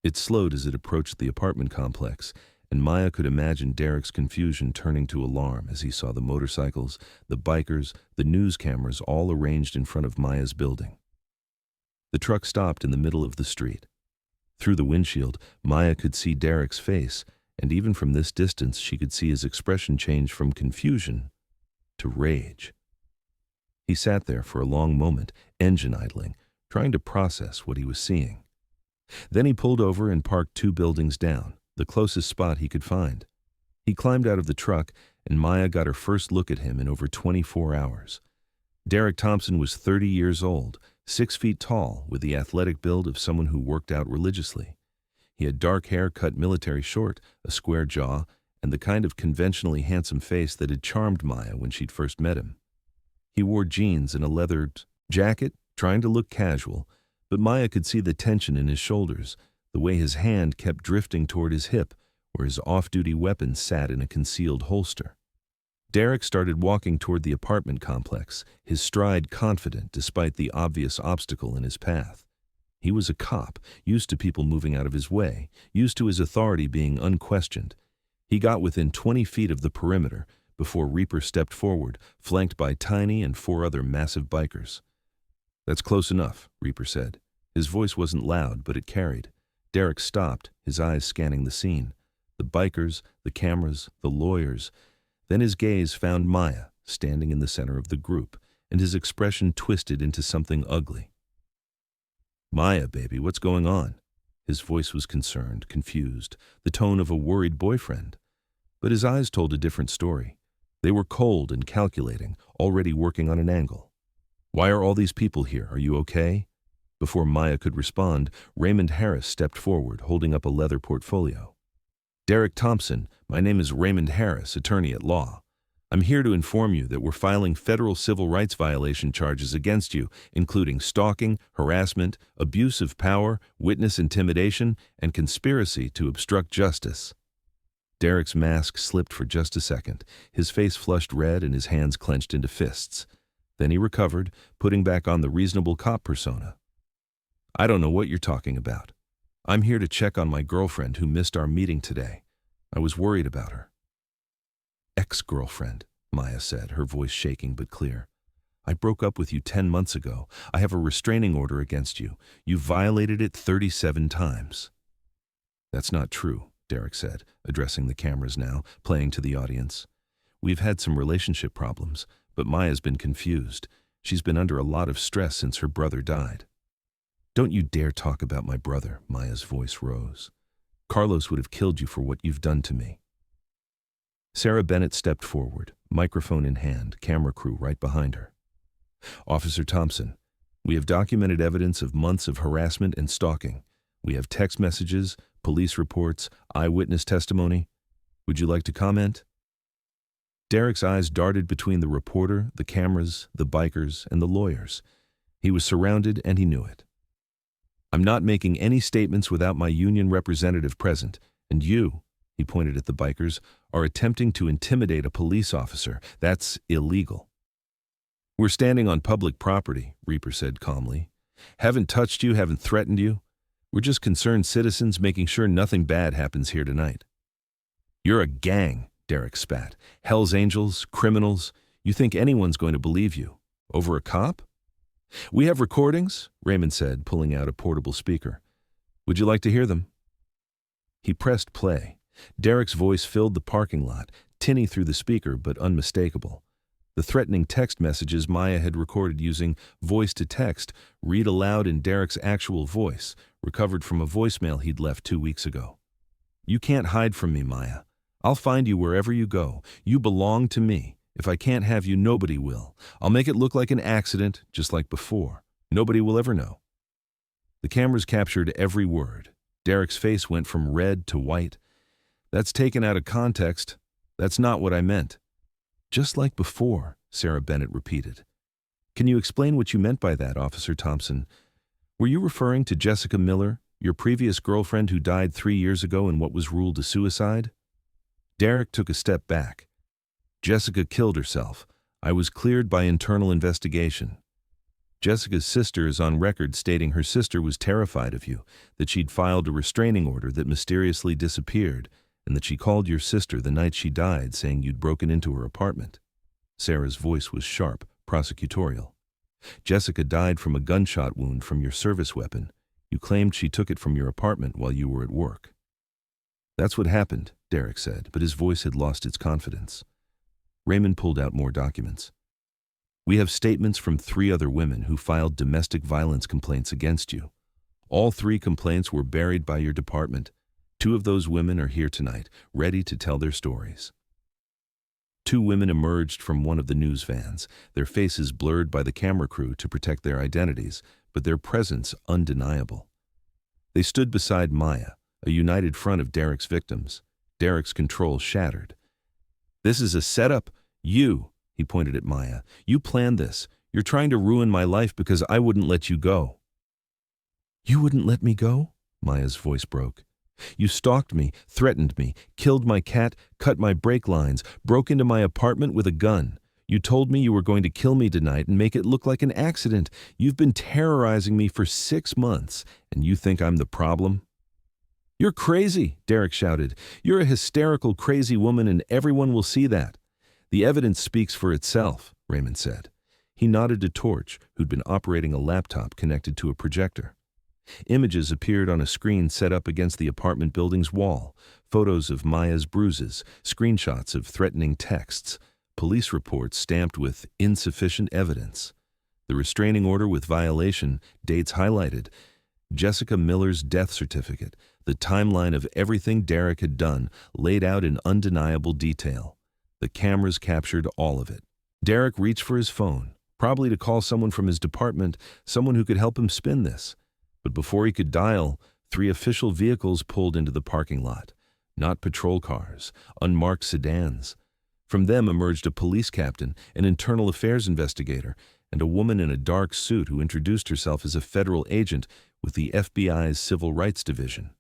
It slowed as it approached the apartment complex, and Maya could imagine Derek's confusion turning to alarm as he saw the motorcycles, the bikers, the news cameras all arranged in front of Maya's building. The truck stopped in the middle of the street. Through the windshield, Maya could see Derek's face, and even from this distance she could see his expression change from confusion to rage. He sat there for a long moment, engine idling, trying to process what he was seeing. Then he pulled over and parked 2 buildings down, the closest spot he could find. He climbed out of the truck, and Maya got her first look at him in over 24 hours. Derek Thompson was 30 years old, 6 feet tall, with the athletic build of someone who worked out religiously. He had dark hair cut military short, a square jaw, and the kind of conventionally handsome face that had charmed Maya when she'd first met him. He wore jeans and a leathered jacket, trying to look casual, but Maya could see the tension in his shoulders, the way his hand kept drifting toward his hip, where his off-duty weapon sat in a concealed holster. Derek started walking toward the apartment complex, his stride confident despite the obvious obstacle in his path. He was a cop, used to people moving out of his way, used to his authority being unquestioned. He got within 20 feet of the perimeter before Reaper stepped forward, flanked by Tiny and 4 other massive bikers. That's close enough, Reaper said. His voice wasn't loud, but it carried. Derek stopped, his eyes scanning the scene. The bikers, the cameras, the lawyers. Then his gaze found Maya, standing in the center of the group, and his expression twisted into something ugly. Maya, baby, what's going on? His voice was concerned, confused, the tone of a worried boyfriend. But his eyes told a different story. They were cold and calculating, already working on an angle. Why are all these people here? Are you okay? Before Maya could respond, Raymond Harris stepped forward, holding up a leather portfolio. Derek Thompson, my name is Raymond Harris, attorney at law. I'm here to inform you that we're filing federal civil rights violation charges against you, including stalking, harassment, abuse of power, witness intimidation, and conspiracy to obstruct justice. Derek's mask slipped for just a second. His face flushed red and his hands clenched into fists. Then he recovered, putting back on the reasonable cop persona. I don't know what you're talking about. I'm here to check on my girlfriend who missed our meeting today. I was worried about her. Ex-girlfriend, Maya said, her voice shaking but clear. I broke up with you 10 months ago. I have a restraining order against you. You violated it 37 times. That's not true, Derek said, addressing the cameras now, playing to the audience. We've had some relationship problems, but Maya's been confused. She's been under a lot of stress since her brother died. Don't you dare talk about my brother, Maya's voice rose. Carlos would have killed you for what you've done to me. Sarah Bennett stepped forward, microphone in hand, camera crew right behind her. Officer Thompson, we have documented evidence of months of harassment and stalking. We have text messages, police reports, eyewitness testimony. Would you like to comment? Derek's eyes darted between the reporter, the cameras, the bikers, and the lawyers. He was surrounded and he knew it. I'm not making any statements without my union representative present, and you, he pointed at the bikers, are attempting to intimidate a police officer. That's illegal. We're standing on public property, Reaper said calmly. Haven't touched you, haven't threatened you. We're just concerned citizens making sure nothing bad happens here tonight. You're a gang, Derek spat. Hell's Angels, criminals. You think anyone's going to believe you? Over a cop? We have recordings, Raymond said, pulling out a portable speaker. Would you like to hear them? He pressed play. Derek's voice filled the parking lot, tinny through the speaker but unmistakable. The threatening text messages Maya had recorded using voice-to-text read aloud in Derek's actual voice, recovered from a voicemail he'd left 2 weeks ago. You can't hide from me, Maya. I'll find you wherever you go. You belong to me. If I can't have you, nobody will. I'll make it look like an accident, just like before. Nobody will ever know. The cameras captured every word. Derek's face went from red to white. That's taken out of context. That's not what I meant. Just like before, Sarah Bennett repeated. Can you explain what you meant by that, Officer Thompson? Were you referring to Jessica Miller, your previous girlfriend who died 3 years ago in what was ruled a suicide? Derek took a step back. Jessica killed herself. I was cleared by internal investigation. Jessica's sister is on record stating her sister was terrified of you, that she'd filed a restraining order that mysteriously disappeared, and that she called your sister the night she died saying you'd broken into her apartment. Sarah's voice was sharp, prosecutorial. Jessica died from a gunshot wound from your service weapon. You claimed she took it from your apartment while you were at work. That's what happened, Derek said, but his voice had lost its confidence. Raymond pulled out more documents. We have statements from 3 other women who filed domestic violence complaints against you. All 3 complaints were buried by your department. 2 of those women are here tonight, ready to tell their stories. 2 women emerged from one of the news vans, their faces blurred by the camera crew to protect their identities, but their presence undeniable. They stood beside Maya, a united front of Derek's victims. Derek's control shattered. This is a setup. You, he pointed at Maya, you planned this. You're trying to ruin my life because I wouldn't let you go. You wouldn't let me go? Maya's voice broke. You stalked me, threatened me, killed my cat, cut my brake lines, broke into my apartment with a gun. You told me you were going to kill me tonight and make it look like an accident. You've been terrorizing me for 6 months, and you think I'm the problem? You're crazy, Derek shouted. You're a hysterical, crazy woman, and everyone will see that. The evidence speaks for itself, Raymond said. He nodded to Torch, who'd been operating a laptop connected to a projector. Images appeared on a screen set up against the apartment building's wall, photos of Maya's bruises, screenshots of threatening texts, police reports stamped with insufficient evidence. The restraining order with violation, dates highlighted, Jessica Miller's death certificate, the timeline of everything Derek had done, laid out in undeniable detail. The cameras captured all of it. Derek reached for his phone, probably to call someone from his department, someone who could help him spin this. But before he could dial, 3 official vehicles pulled into the parking lot. Not patrol cars, unmarked sedans. From them emerged a police captain, an internal affairs investigator, and a woman in a dark suit who introduced herself as a federal agent with the FBI's Civil Rights Division.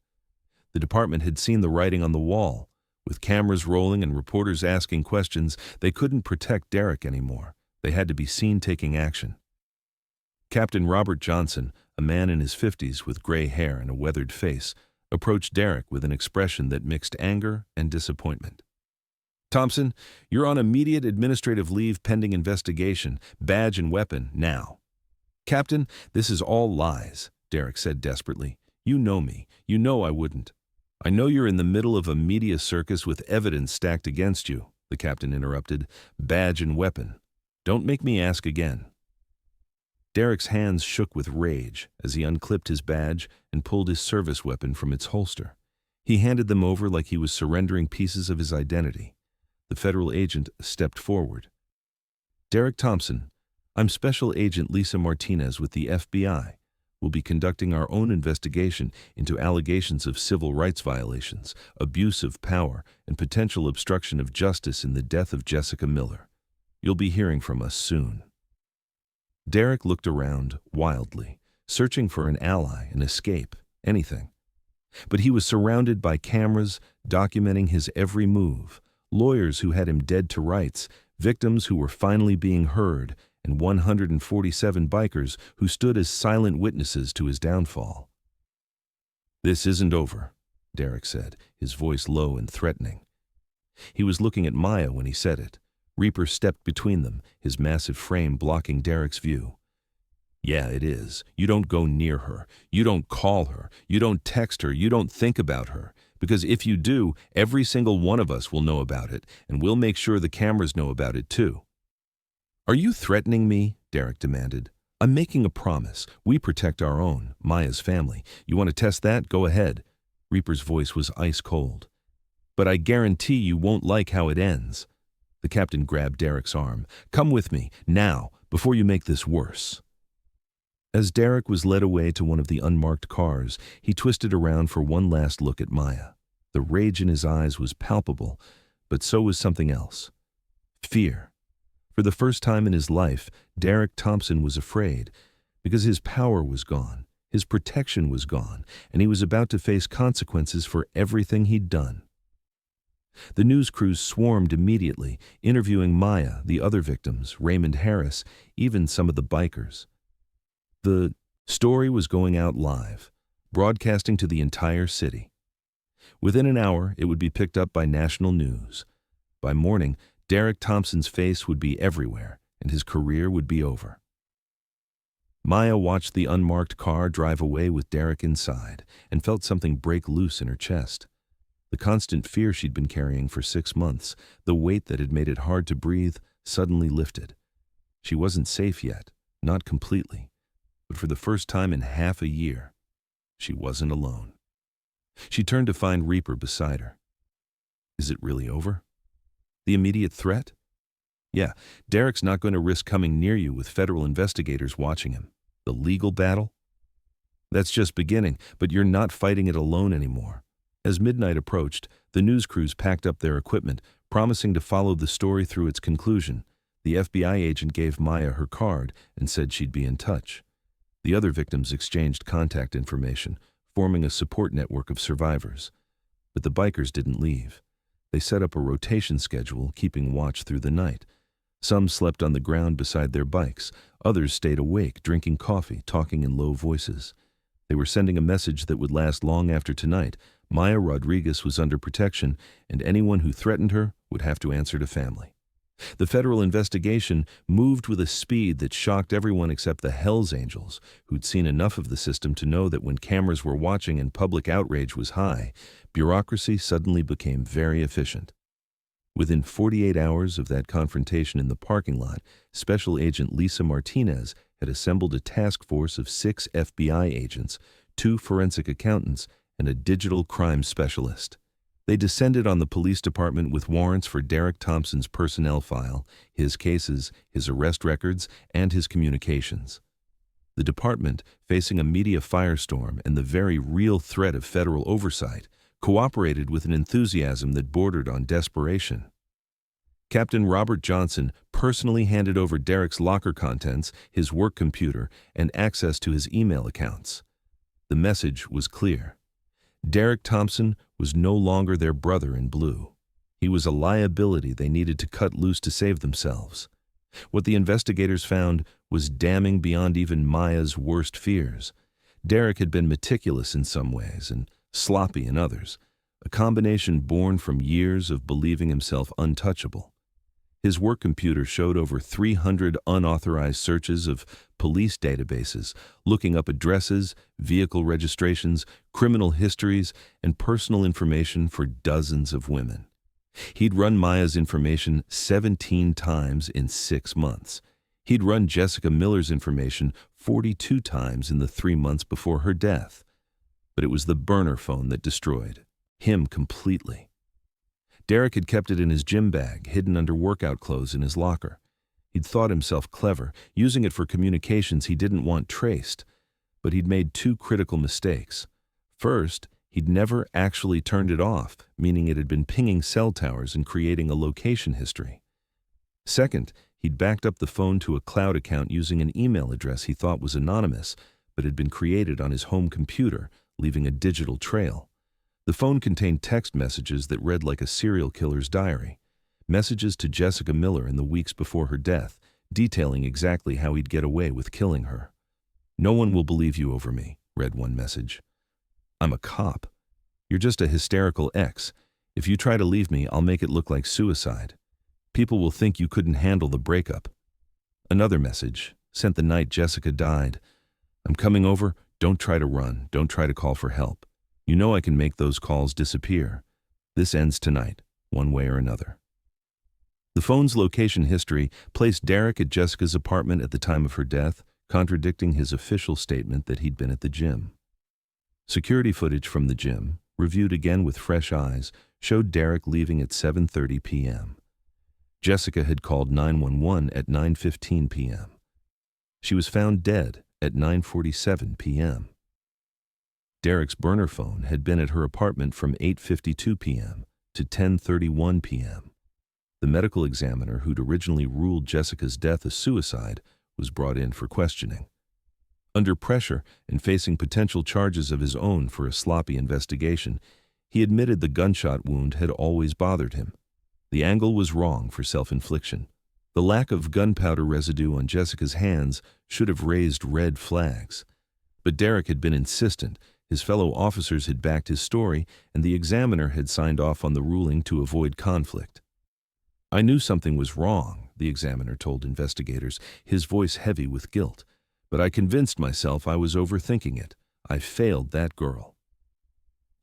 The department had seen the writing on the wall. With cameras rolling and reporters asking questions, they couldn't protect Derek anymore. They had to be seen taking action. Captain Robert Johnson, a man in his 50s with gray hair and a weathered face, approached Derek with an expression that mixed anger and disappointment. "Thompson, you're on immediate administrative leave pending investigation, badge and weapon, now." "Captain, this is all lies," Derek said desperately. "You know me. You know I wouldn't." "I know you're in the middle of a media circus with evidence stacked against you," the captain interrupted. "Badge and weapon. Don't make me ask again." Derek's hands shook with rage as he unclipped his badge and pulled his service weapon from its holster. He handed them over like he was surrendering pieces of his identity. The federal agent stepped forward. "Derek Thompson, I'm Special Agent Lisa Martinez with the FBI. We'll be conducting our own investigation into allegations of civil rights violations, abuse of power, and potential obstruction of justice in the death of Jessica Miller. You'll be hearing from us soon." Derek looked around wildly, searching for an ally, an escape, anything. But he was surrounded by cameras documenting his every move, lawyers who had him dead to rights, victims who were finally being heard, and 147 bikers who stood as silent witnesses to his downfall. "This isn't over," Derek said, his voice low and threatening. He was looking at Maya when he said it. Reaper stepped between them, his massive frame blocking Derek's view. "Yeah, it is. You don't go near her. You don't call her. You don't text her. You don't think about her. Because if you do, every single one of us will know about it, and we'll make sure the cameras know about it too." "Are you threatening me?" Derek demanded. "I'm making a promise. We protect our own, Maya's family. You want to test that? Go ahead." Reaper's voice was ice cold. "But I guarantee you won't like how it ends." The captain grabbed Derek's arm. "Come with me, now, before you make this worse." As Derek was led away to one of the unmarked cars, he twisted around for one last look at Maya. The rage in his eyes was palpable, but so was something else. Fear. For the first time in his life, Derek Thompson was afraid, because his power was gone, his protection was gone, and he was about to face consequences for everything he'd done. The news crews swarmed immediately, interviewing Maya, the other victims, Raymond Harris, even some of the bikers. The story was going out live, broadcasting to the entire city. Within an hour, it would be picked up by national news. By morning, Derek Thompson's face would be everywhere, and his career would be over. Maya watched the unmarked car drive away with Derek inside, and felt something break loose in her chest. The constant fear she'd been carrying for 6 months, the weight that had made it hard to breathe, suddenly lifted. She wasn't safe yet, not completely, but for the first time in half a year, she wasn't alone. She turned to find Reaper beside her. Is it really over? The immediate threat? Yeah, Derek's not going to risk coming near you with federal investigators watching him. The legal battle? That's just beginning, but you're not fighting it alone anymore. As midnight approached, the news crews packed up their equipment, promising to follow the story through its conclusion. The FBI agent gave Maya her card and said she'd be in touch. The other victims exchanged contact information, forming a support network of survivors. But the bikers didn't leave. They set up a rotation schedule, keeping watch through the night. Some slept on the ground beside their bikes. Others stayed awake, drinking coffee, talking in low voices. They were sending a message that would last long after tonight. Maya Rodriguez was under protection, and anyone who threatened her would have to answer to family. The federal investigation moved with a speed that shocked everyone except the Hells Angels, who'd seen enough of the system to know that when cameras were watching and public outrage was high, bureaucracy suddenly became very efficient. Within 48 hours of that confrontation in the parking lot, Special Agent Lisa Martinez had assembled a task force of 6 FBI agents, 2 forensic accountants, and a digital crime specialist. They descended on the police department with warrants for Derek Thompson's personnel file, his cases, his arrest records, and his communications. The department, facing a media firestorm and the very real threat of federal oversight, cooperated with an enthusiasm that bordered on desperation. Captain Robert Johnson personally handed over Derek's locker contents, his work computer, and access to his email accounts. The message was clear. Derek Thompson was no longer their brother in blue. He was a liability they needed to cut loose to save themselves. What the investigators found was damning beyond even Maya's worst fears. Derek had been meticulous in some ways and sloppy in others, a combination born from years of believing himself untouchable. His work computer showed over 300 unauthorized searches of police databases, looking up addresses, vehicle registrations, criminal histories, and personal information for dozens of women. He'd run Maya's information 17 times in 6 months. He'd run Jessica Miller's information 42 times in the 3 months before her death. But it was the burner phone that destroyed him completely. Derek had kept it in his gym bag, hidden under workout clothes in his locker. He'd thought himself clever, using it for communications he didn't want traced. But he'd made 2 critical mistakes. First, he'd never actually turned it off, meaning it had been pinging cell towers and creating a location history. Second, he'd backed up the phone to a cloud account using an email address he thought was anonymous, but had been created on his home computer, leaving a digital trail. The phone contained text messages that read like a serial killer's diary. Messages to Jessica Miller in the weeks before her death, detailing exactly how he'd get away with killing her. "No one will believe you over me," read one message. "I'm a cop. You're just a hysterical ex. If you try to leave me, I'll make it look like suicide. People will think you couldn't handle the breakup." Another message, sent the night Jessica died. "I'm coming over. Don't try to run. Don't try to call for help. You know I can make those calls disappear. This ends tonight, one way or another." The phone's location history placed Derek at Jessica's apartment at the time of her death, contradicting his official statement that he'd been at the gym. Security footage from the gym, reviewed again with fresh eyes, showed Derek leaving at 7:30 p.m. Jessica had called 911 at 9:15 p.m. She was found dead at 9:47 p.m. Derek's burner phone had been at her apartment from 8:52 p.m. to 10:31 p.m. The medical examiner who'd originally ruled Jessica's death a suicide was brought in for questioning. Under pressure and facing potential charges of his own for a sloppy investigation, he admitted the gunshot wound had always bothered him. The angle was wrong for self-infliction. The lack of gunpowder residue on Jessica's hands should have raised red flags. But Derek had been insistent. His fellow officers had backed his story, and the examiner had signed off on the ruling to avoid conflict. "I knew something was wrong," the examiner told investigators, his voice heavy with guilt. "But I convinced myself I was overthinking it. I failed that girl."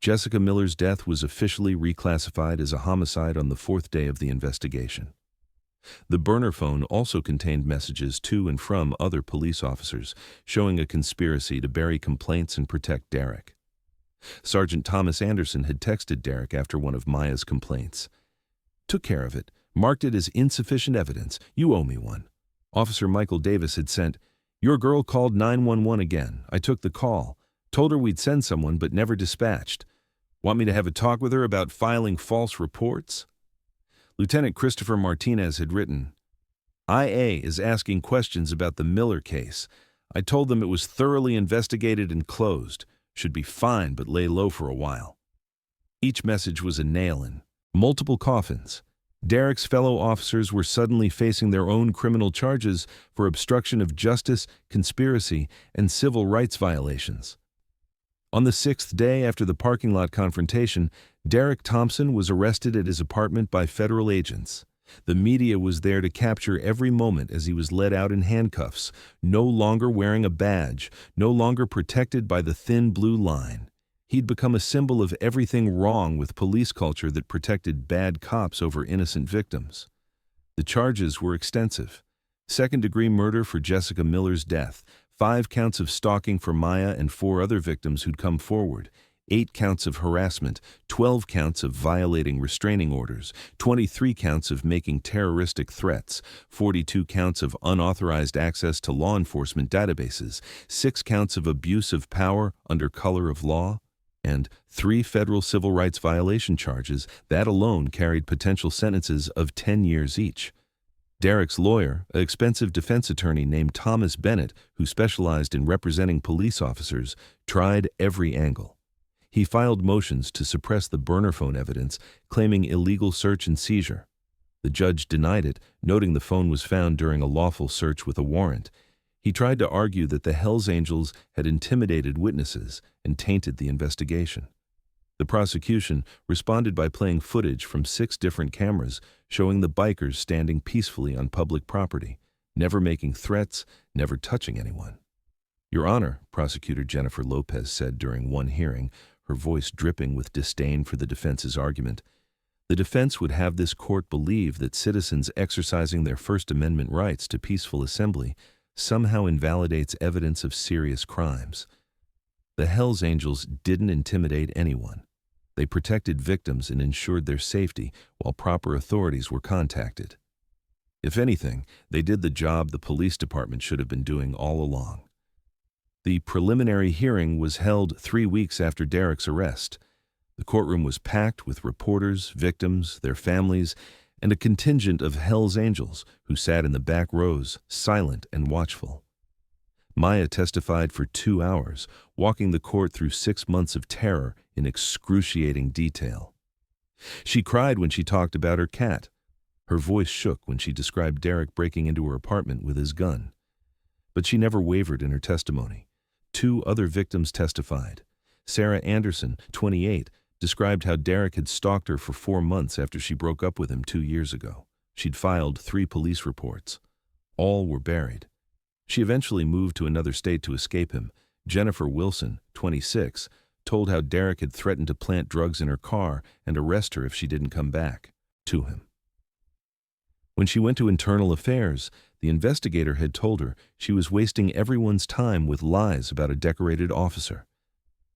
Jessica Miller's death was officially reclassified as a homicide on the 4th day of the investigation. The burner phone also contained messages to and from other police officers, showing a conspiracy to bury complaints and protect Derek. Sergeant Thomas Anderson had texted Derek after one of Maya's complaints. "Took care of it. Marked it as insufficient evidence. You owe me one." Officer Michael Davis had sent, "Your girl called 911 again. I took the call. Told her we'd send someone but never dispatched. Want me to have a talk with her about filing false reports?" Lieutenant Christopher Martinez had written, "IA is asking questions about the Miller case. I told them it was thoroughly investigated and closed. Should be fine but lay low for a while." Each message was a nail in multiple coffins. Derek's fellow officers were suddenly facing their own criminal charges for obstruction of justice, conspiracy, and civil rights violations. On the 6th day after the parking lot confrontation, Derek Thompson was arrested at his apartment by federal agents. The media was there to capture every moment as he was led out in handcuffs, no longer wearing a badge, no longer protected by the thin blue line. He'd become a symbol of everything wrong with police culture that protected bad cops over innocent victims. The charges were extensive. Second-degree murder for Jessica Miller's death, 5 counts of stalking for Maya and 4 other victims who'd come forward, 8 counts of harassment, 12 counts of violating restraining orders, 23 counts of making terroristic threats, 42 counts of unauthorized access to law enforcement databases, 6 counts of abuse of power under color of law, and 3 federal civil rights violation charges that alone carried potential sentences of 10 years each. Derek's lawyer, an expensive defense attorney named Thomas Bennett, who specialized in representing police officers, tried every angle. He filed motions to suppress the burner phone evidence, claiming illegal search and seizure. The judge denied it, noting the phone was found during a lawful search with a warrant. He tried to argue that the Hells Angels had intimidated witnesses and tainted the investigation. The prosecution responded by playing footage from 6 different cameras showing the bikers standing peacefully on public property, never making threats, never touching anyone. "Your Honor," Prosecutor Jennifer Lopez said during one hearing, her voice dripping with disdain for the defense's argument, the defense would have this court believe that citizens exercising their First Amendment rights to peaceful assembly somehow invalidates evidence of serious crimes. The Hells Angels didn't intimidate anyone. They protected victims and ensured their safety while proper authorities were contacted. If anything, they did the job the police department should have been doing all along. The preliminary hearing was held 3 weeks after Derek's arrest. The courtroom was packed with reporters, victims, their families, and a contingent of Hells Angels who sat in the back rows, silent and watchful. Maya testified for 2 hours, walking the court through 6 months of terror in excruciating detail. She cried when she talked about her cat. Her voice shook when she described Derek breaking into her apartment with his gun. But she never wavered in her testimony. 2 other victims testified. Sarah Anderson, 28, described how Derek had stalked her for 4 months after she broke up with him 2 years ago. She'd filed 3 police reports. All were buried. She eventually moved to another state to escape him. Jennifer Wilson, 26, told how Derek had threatened to plant drugs in her car and arrest her if she didn't come back to him. When she went to Internal Affairs, the investigator had told her she was wasting everyone's time with lies about a decorated officer.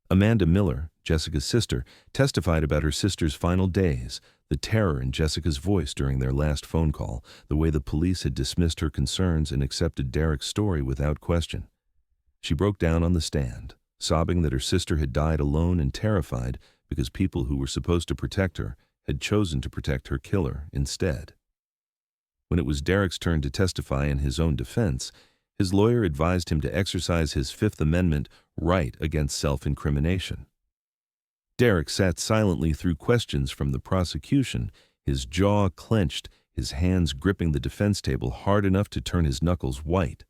Amanda Miller, Jessica's sister, testified about her sister's final days, the terror in Jessica's voice during their last phone call, the way the police had dismissed her concerns and accepted Derek's story without question. She broke down on the stand, sobbing that her sister had died alone and terrified because people who were supposed to protect her had chosen to protect her killer instead. When it was Derek's turn to testify in his own defense, his lawyer advised him to exercise his Fifth Amendment right against self-incrimination. Derek sat silently through questions from the prosecution, his jaw clenched, his hands gripping the defense table hard enough to turn his knuckles white.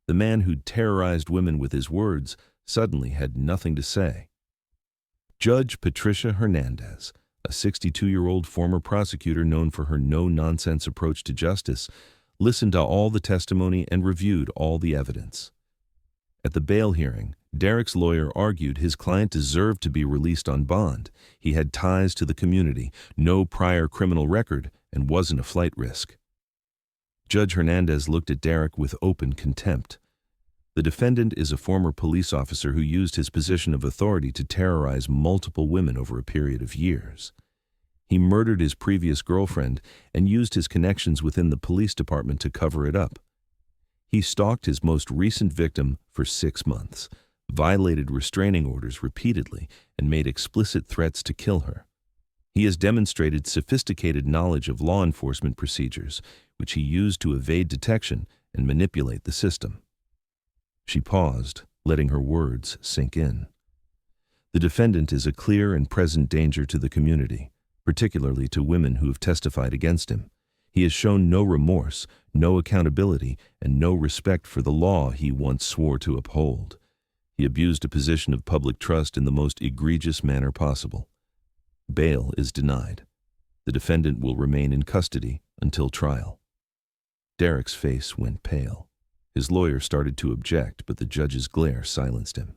The man who'd terrorized women with his words suddenly had nothing to say. Judge Patricia Hernandez, a 62-year-old former prosecutor known for her no-nonsense approach to justice, listened to all the testimony and reviewed all the evidence. At the bail hearing, Derek's lawyer argued his client deserved to be released on bond. He had ties to the community, no prior criminal record, and wasn't a flight risk. Judge Hernandez looked at Derek with open contempt. The defendant is a former police officer who used his position of authority to terrorize multiple women over a period of years. He murdered his previous girlfriend and used his connections within the police department to cover it up. He stalked his most recent victim for 6 months, violated restraining orders repeatedly, and made explicit threats to kill her. He has demonstrated sophisticated knowledge of law enforcement procedures, which he used to evade detection and manipulate the system. She paused, letting her words sink in. The defendant is a clear and present danger to the community, particularly to women who have testified against him. He has shown no remorse, no accountability, and no respect for the law he once swore to uphold. He abused a position of public trust in the most egregious manner possible. Bail is denied. The defendant will remain in custody until trial." Derek's face went pale. His lawyer started to object, but the judge's glare silenced him.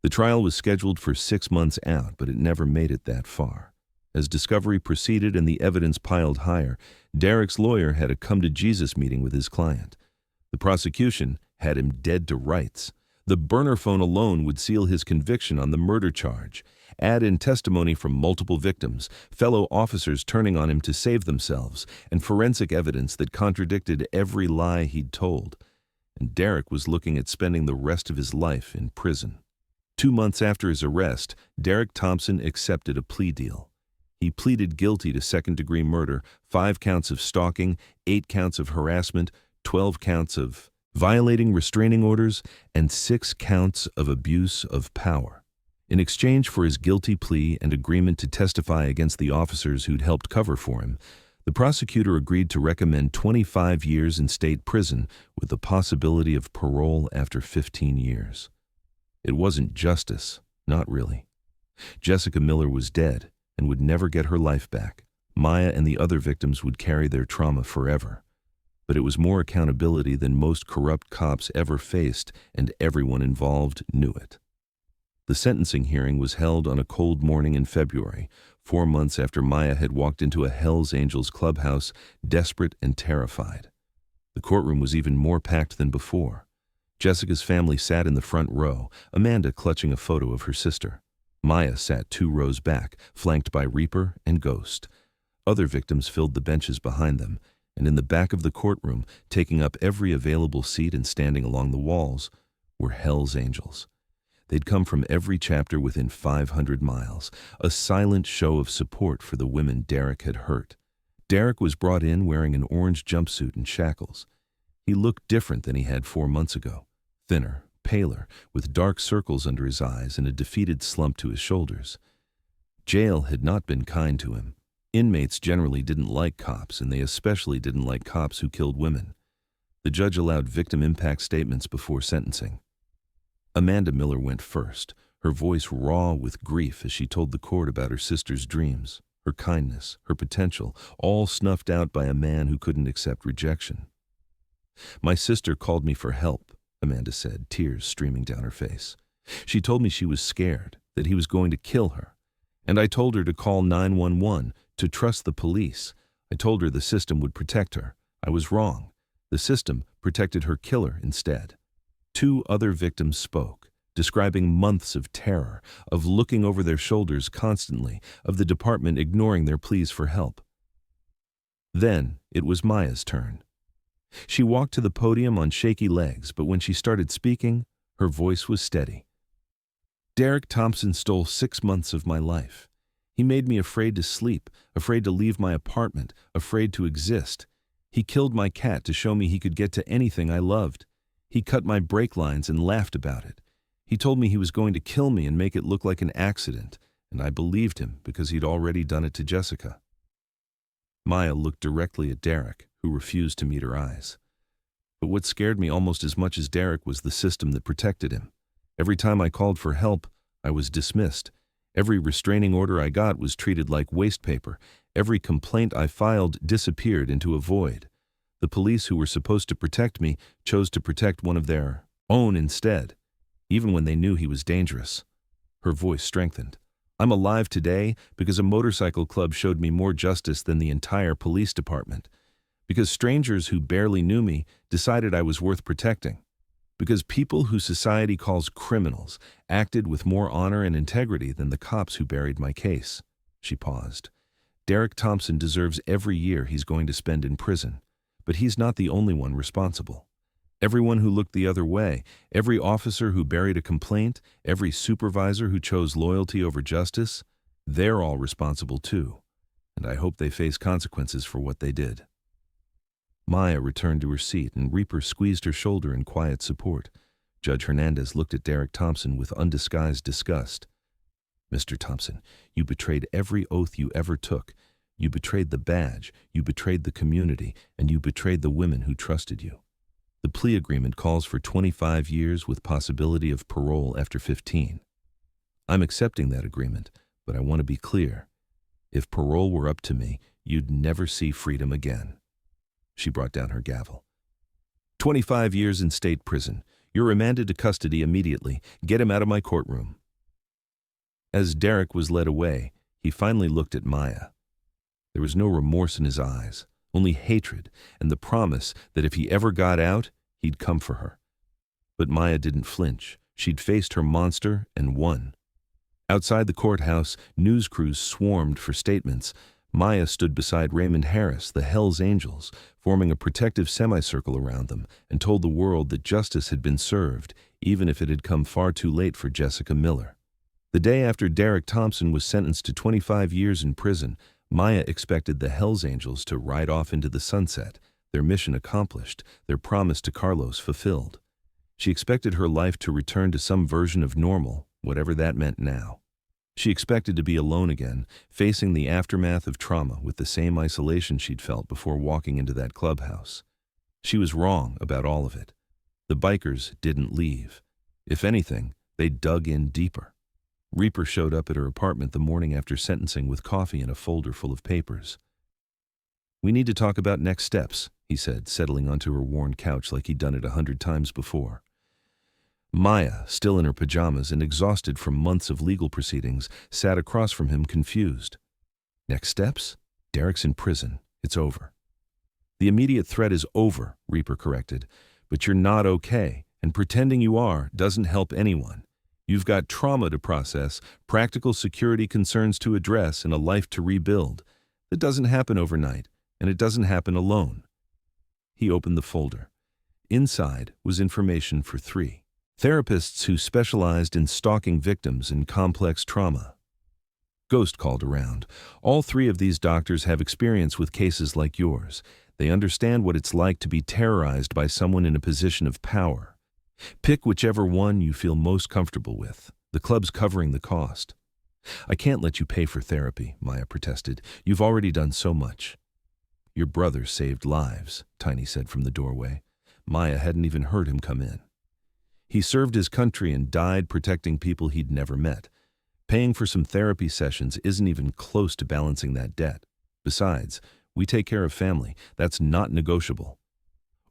The trial was scheduled for 6 months out, but it never made it that far. As discovery proceeded and the evidence piled higher, Derek's lawyer had a come-to-Jesus meeting with his client. The prosecution had him dead to rights. The burner phone alone would seal his conviction on the murder charge. Add in testimony from multiple victims, fellow officers turning on him to save themselves, and forensic evidence that contradicted every lie he'd told. And Derek was looking at spending the rest of his life in prison. 2 months after his arrest, Derek Thompson accepted a plea deal. He pleaded guilty to second-degree murder, 5 counts of stalking, 8 counts of harassment, 12 counts of violating restraining orders, and 6 counts of abuse of power. In exchange for his guilty plea and agreement to testify against the officers who'd helped cover for him, the prosecutor agreed to recommend 25 years in state prison with the possibility of parole after 15 years. It wasn't justice, not really. Jessica Miller was dead and would never get her life back. Maya and the other victims would carry their trauma forever. But it was more accountability than most corrupt cops ever faced, and everyone involved knew it. The sentencing hearing was held on a cold morning in February, 4 months after Maya had walked into a Hells Angels clubhouse, desperate and terrified. The courtroom was even more packed than before. Jessica's family sat in the front row, Amanda clutching a photo of her sister. Maya sat 2 rows back, flanked by Reaper and Ghost. Other victims filled the benches behind them, and in the back of the courtroom, taking up every available seat and standing along the walls, were Hells Angels. They'd come from every chapter within 500 miles, a silent show of support for the women Derek had hurt. Derek was brought in wearing an orange jumpsuit and shackles. He looked different than he had 4 months ago, thinner, paler, with dark circles under his eyes and a defeated slump to his shoulders. Jail had not been kind to him. Inmates generally didn't like cops, and they especially didn't like cops who killed women. The judge allowed victim impact statements before sentencing. Amanda Miller went first, her voice raw with grief as she told the court about her sister's dreams, her kindness, her potential, all snuffed out by a man who couldn't accept rejection. "My sister called me for help," Amanda said, tears streaming down her face. "She told me she was scared, that he was going to kill her. And I told her to call 911, to trust the police. I told her the system would protect her. I was wrong. The system protected her killer instead." 2 other victims spoke, describing months of terror, of looking over their shoulders constantly, of the department ignoring their pleas for help. Then it was Maya's turn. She walked to the podium on shaky legs, but when she started speaking, her voice was steady. "Derek Thompson stole 6 months of my life. He made me afraid to sleep, afraid to leave my apartment, afraid to exist. He killed my cat to show me he could get to anything I loved. He cut my brake lines and laughed about it. He told me he was going to kill me and make it look like an accident, and I believed him because he'd already done it to Jessica." Maya looked directly at Derek, who refused to meet her eyes. "But what scared me almost as much as Derek was the system that protected him. Every time I called for help, I was dismissed. Every restraining order I got was treated like waste paper. Every complaint I filed disappeared into a void. The police who were supposed to protect me chose to protect one of their own instead, even when they knew he was dangerous." Her voice strengthened. "I'm alive today because a motorcycle club showed me more justice than the entire police department. Because strangers who barely knew me decided I was worth protecting. Because people who society calls criminals acted with more honor and integrity than the cops who buried my case." She paused. "Derek Thompson deserves every year he's going to spend in prison. But he's not the only one responsible. Everyone who looked the other way, every officer who buried a complaint, every supervisor who chose loyalty over justice, they're all responsible too. And I hope they face consequences for what they did." Maya returned to her seat and Reaper squeezed her shoulder in quiet support. Judge Hernandez looked at Derek Thompson with undisguised disgust. "Mr. Thompson, you betrayed every oath you ever took. You betrayed the badge, you betrayed the community, and you betrayed the women who trusted you. The plea agreement calls for 25 years with possibility of parole after 15. I'm accepting that agreement, but I want to be clear. If parole were up to me, you'd never see freedom again." She brought down her gavel. 25 years in state prison. You're remanded to custody immediately. Get him out of my courtroom." As Derek was led away, he finally looked at Maya. There was no remorse in his eyes, only hatred and the promise that if he ever got out, he'd come for her. But Maya didn't flinch. She'd faced her monster and won. Outside the courthouse, news crews swarmed for statements. Maya stood beside Raymond Harris, the Hells Angels, forming a protective semicircle around them, and told the world that justice had been served, even if it had come far too late for Jessica Miller. The day after Derek Thompson was sentenced to 25 years in prison, Maya expected the Hells Angels to ride off into the sunset, their mission accomplished, their promise to Carlos fulfilled. She expected her life to return to some version of normal, whatever that meant now. She expected to be alone again, facing the aftermath of trauma with the same isolation she'd felt before walking into that clubhouse. She was wrong about all of it. The bikers didn't leave. If anything, they dug in deeper. Reaper showed up at her apartment the morning after sentencing with coffee and a folder full of papers. "We need to talk about next steps," he said, settling onto her worn couch like he'd done it 100 times before. Maya, still in her pajamas and exhausted from months of legal proceedings, sat across from him confused. "Next steps? Derek's in prison. It's over." "The immediate threat is over," Reaper corrected, "but you're not okay, and pretending you are doesn't help anyone. You've got trauma to process, practical security concerns to address, and a life to rebuild. That doesn't happen overnight, and it doesn't happen alone." He opened the folder. Inside was information for 3 therapists who specialized in stalking victims in complex trauma. Ghost called around. "All 3 of these doctors have experience with cases like yours. They understand what it's like to be terrorized by someone in a position of power. Pick whichever one you feel most comfortable with. The club's covering the cost." "I can't let you pay for therapy," Maya protested. "You've already done so much." "Your brother saved lives," Tiny said from the doorway. Maya hadn't even heard him come in. "He served his country and died protecting people he'd never met. Paying for some therapy sessions isn't even close to balancing that debt. Besides, we take care of family. That's not negotiable."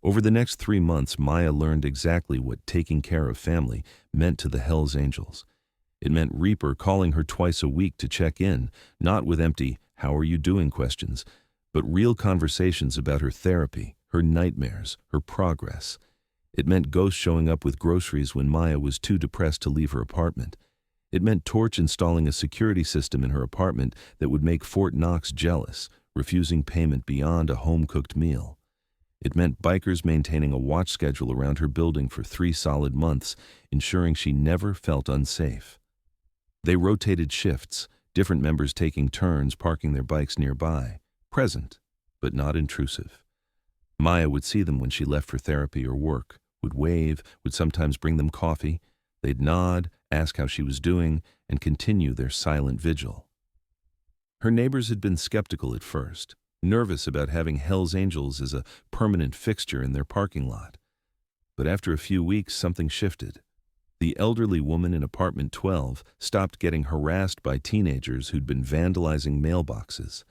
Over the next 3 months, Maya learned exactly what taking care of family meant to the Hells Angels. It meant Reaper calling her twice a week to check in, not with empty, "how are you doing" questions, but real conversations about her therapy, her nightmares, her progress. It meant Ghost showing up with groceries when Maya was too depressed to leave her apartment. It meant Torch installing a security system in her apartment that would make Fort Knox jealous, refusing payment beyond a home-cooked meal. It meant bikers maintaining a watch schedule around her building for 3 solid months, ensuring she never felt unsafe. They rotated shifts, different members taking turns parking their bikes nearby, present, but not intrusive. Maya would see them when she left for therapy or work, would wave, would sometimes bring them coffee. They'd nod, ask how she was doing, and continue their silent vigil. Her neighbors had been skeptical at first, nervous about having Hells Angels as a permanent fixture in their parking lot. But after a few weeks, something shifted. The elderly woman in apartment 12 stopped getting harassed by teenagers who'd been vandalizing mailboxes.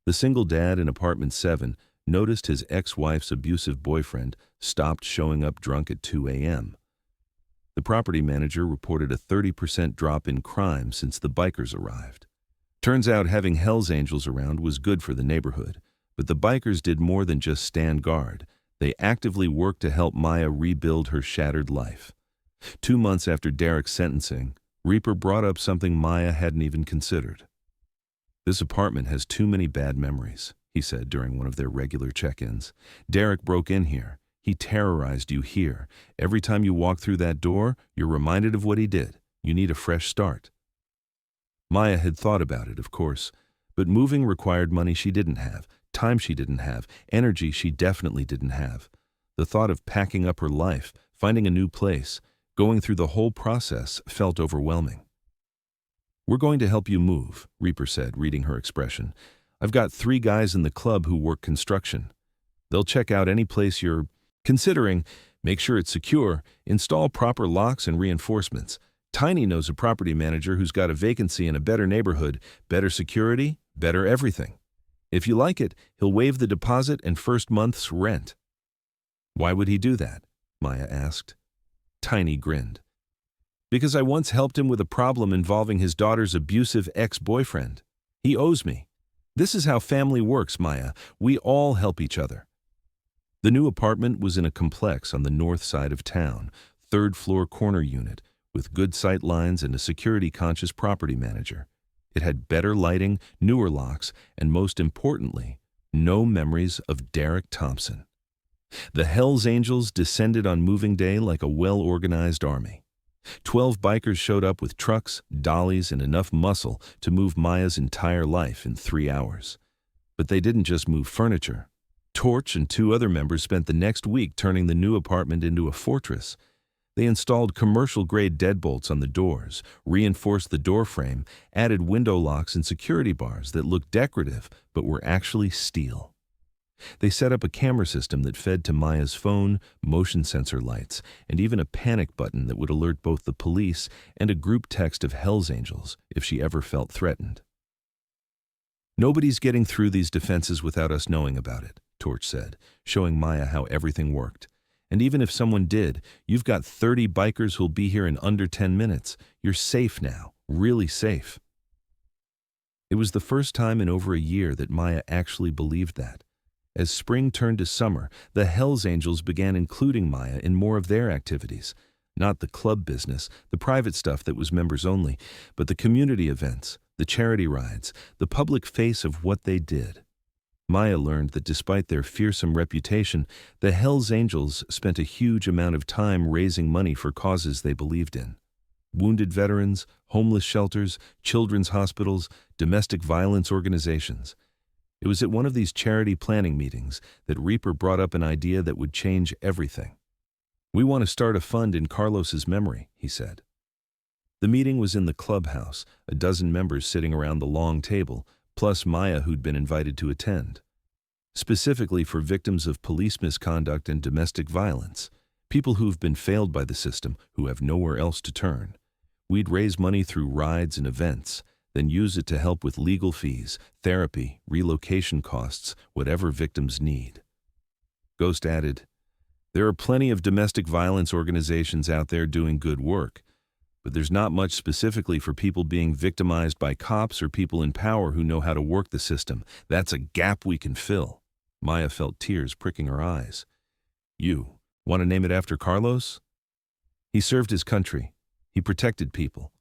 The single dad in apartment 7 noticed his ex-wife's abusive boyfriend stopped showing up drunk at 2 a.m. The property manager reported a 30% drop in crime since the bikers arrived. Turns out having Hells Angels around was good for the neighborhood, but the bikers did more than just stand guard. They actively worked to help Maya rebuild her shattered life. 2 months after Derek's sentencing, Reaper brought up something Maya hadn't even considered. "This apartment has too many bad memories," he said during one of their regular check-ins. "Derek broke in here. He terrorized you here. Every time you walk through that door, you're reminded of what he did. You need a fresh start." Maya had thought about it, of course, but moving required money she didn't have, time she didn't have, energy she definitely didn't have. The thought of packing up her life, finding a new place, going through the whole process felt overwhelming. "We're going to help you move," Reaper said, reading her expression. "I've got 3 guys in the club who work construction. They'll check out any place you're considering, make sure it's secure, install proper locks and reinforcements. Tiny knows a property manager who's got a vacancy in a better neighborhood, better security, better everything. If you like it, he'll waive the deposit and first month's rent." "Why would he do that?" Maya asked. Tiny grinned. "Because I once helped him with a problem involving his daughter's abusive ex-boyfriend. He owes me. This is how family works, Maya. We all help each other." The new apartment was in a complex on the north side of town, third-floor corner unit, with good sight lines and a security-conscious property manager. It had better lighting, newer locks, and most importantly, no memories of Derek Thompson. The Hells Angels descended on moving day like a well-organized army. 12 bikers showed up with trucks, dollies, and enough muscle to move Maya's entire life in 3 hours. But they didn't just move furniture. Torch and 2 other members spent the next week turning the new apartment into a fortress. They installed commercial-grade deadbolts on the doors, reinforced the door frame, added window locks and security bars that looked decorative but were actually steel. They set up a camera system that fed to Maya's phone, motion sensor lights, and even a panic button that would alert both the police and a group text of Hells Angels if she ever felt threatened. "Nobody's getting through these defenses without us knowing about it," Torch said, showing Maya how everything worked. "And even if someone did, you've got 30 bikers who'll be here in under 10 minutes. You're safe now, really safe." It was the first time in over a year that Maya actually believed that. As spring turned to summer, the Hells Angels began including Maya in more of their activities. Not the club business, the private stuff that was members only, but the community events, the charity rides, the public face of what they did. Maya learned that despite their fearsome reputation, the Hells Angels spent a huge amount of time raising money for causes they believed in. Wounded veterans, homeless shelters, children's hospitals, domestic violence organizations. It was at one of these charity planning meetings that Reaper brought up an idea that would change everything. "We want to start a fund in Carlos's memory," he said. The meeting was in the Clubhouse, a dozen members sitting around the long table, plus Maya who'd been invited to attend. Specifically for victims of police misconduct and domestic violence, people who've been failed by the system, who have nowhere else to turn. We'd raise money through rides and events, then use it to help with legal fees, therapy, relocation costs, whatever victims need. Ghost added, "There are plenty of domestic violence organizations out there doing good work, but there's not much specifically for people being victimized by cops or people in power who know how to work the system. That's a gap we can fill." Maya felt tears pricking her eyes. "You want to name it after Carlos?" "He served his country. He protected people.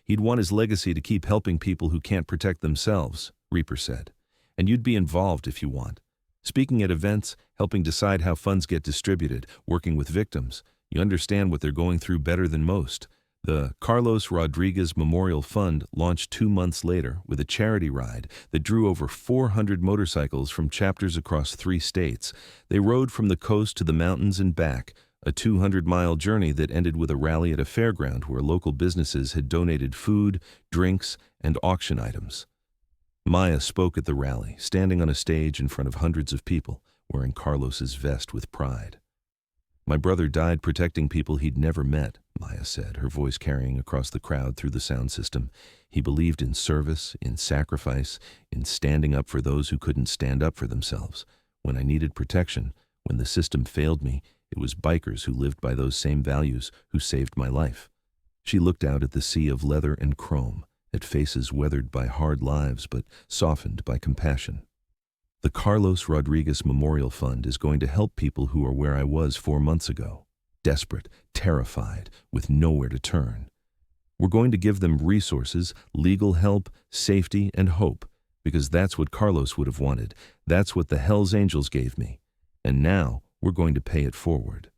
He'd want his legacy to keep helping people who can't protect themselves," Reaper said. "And you'd be involved if you want. Speaking at events, helping decide how funds get distributed, working with victims. You understand what they're going through better than most." The Carlos Rodriguez Memorial Fund launched 2 months later with a charity ride that drew over 400 motorcycles from chapters across 3 states. They rode from the coast to the mountains and back, a 200-mile journey that ended with a rally at a fairground where local businesses had donated food, drinks, and auction items. Maya spoke at the rally, standing on a stage in front of hundreds of people, wearing Carlos's vest with pride. "My brother died protecting people he'd never met," Maya said, her voice carrying across the crowd through the sound system. "He believed in service, in sacrifice, in standing up for those who couldn't stand up for themselves. When I needed protection, when the system failed me, it was bikers who lived by those same values who saved my life." She looked out at the sea of leather and chrome, at faces weathered by hard lives but softened by compassion. "The Carlos Rodriguez Memorial Fund is going to help people who are where I was 4 months ago, desperate, terrified, with nowhere to turn. We're going to give them resources, legal help, safety, and hope, because that's what Carlos would have wanted. That's what the Hells Angels gave me. And now we're going to pay it forward."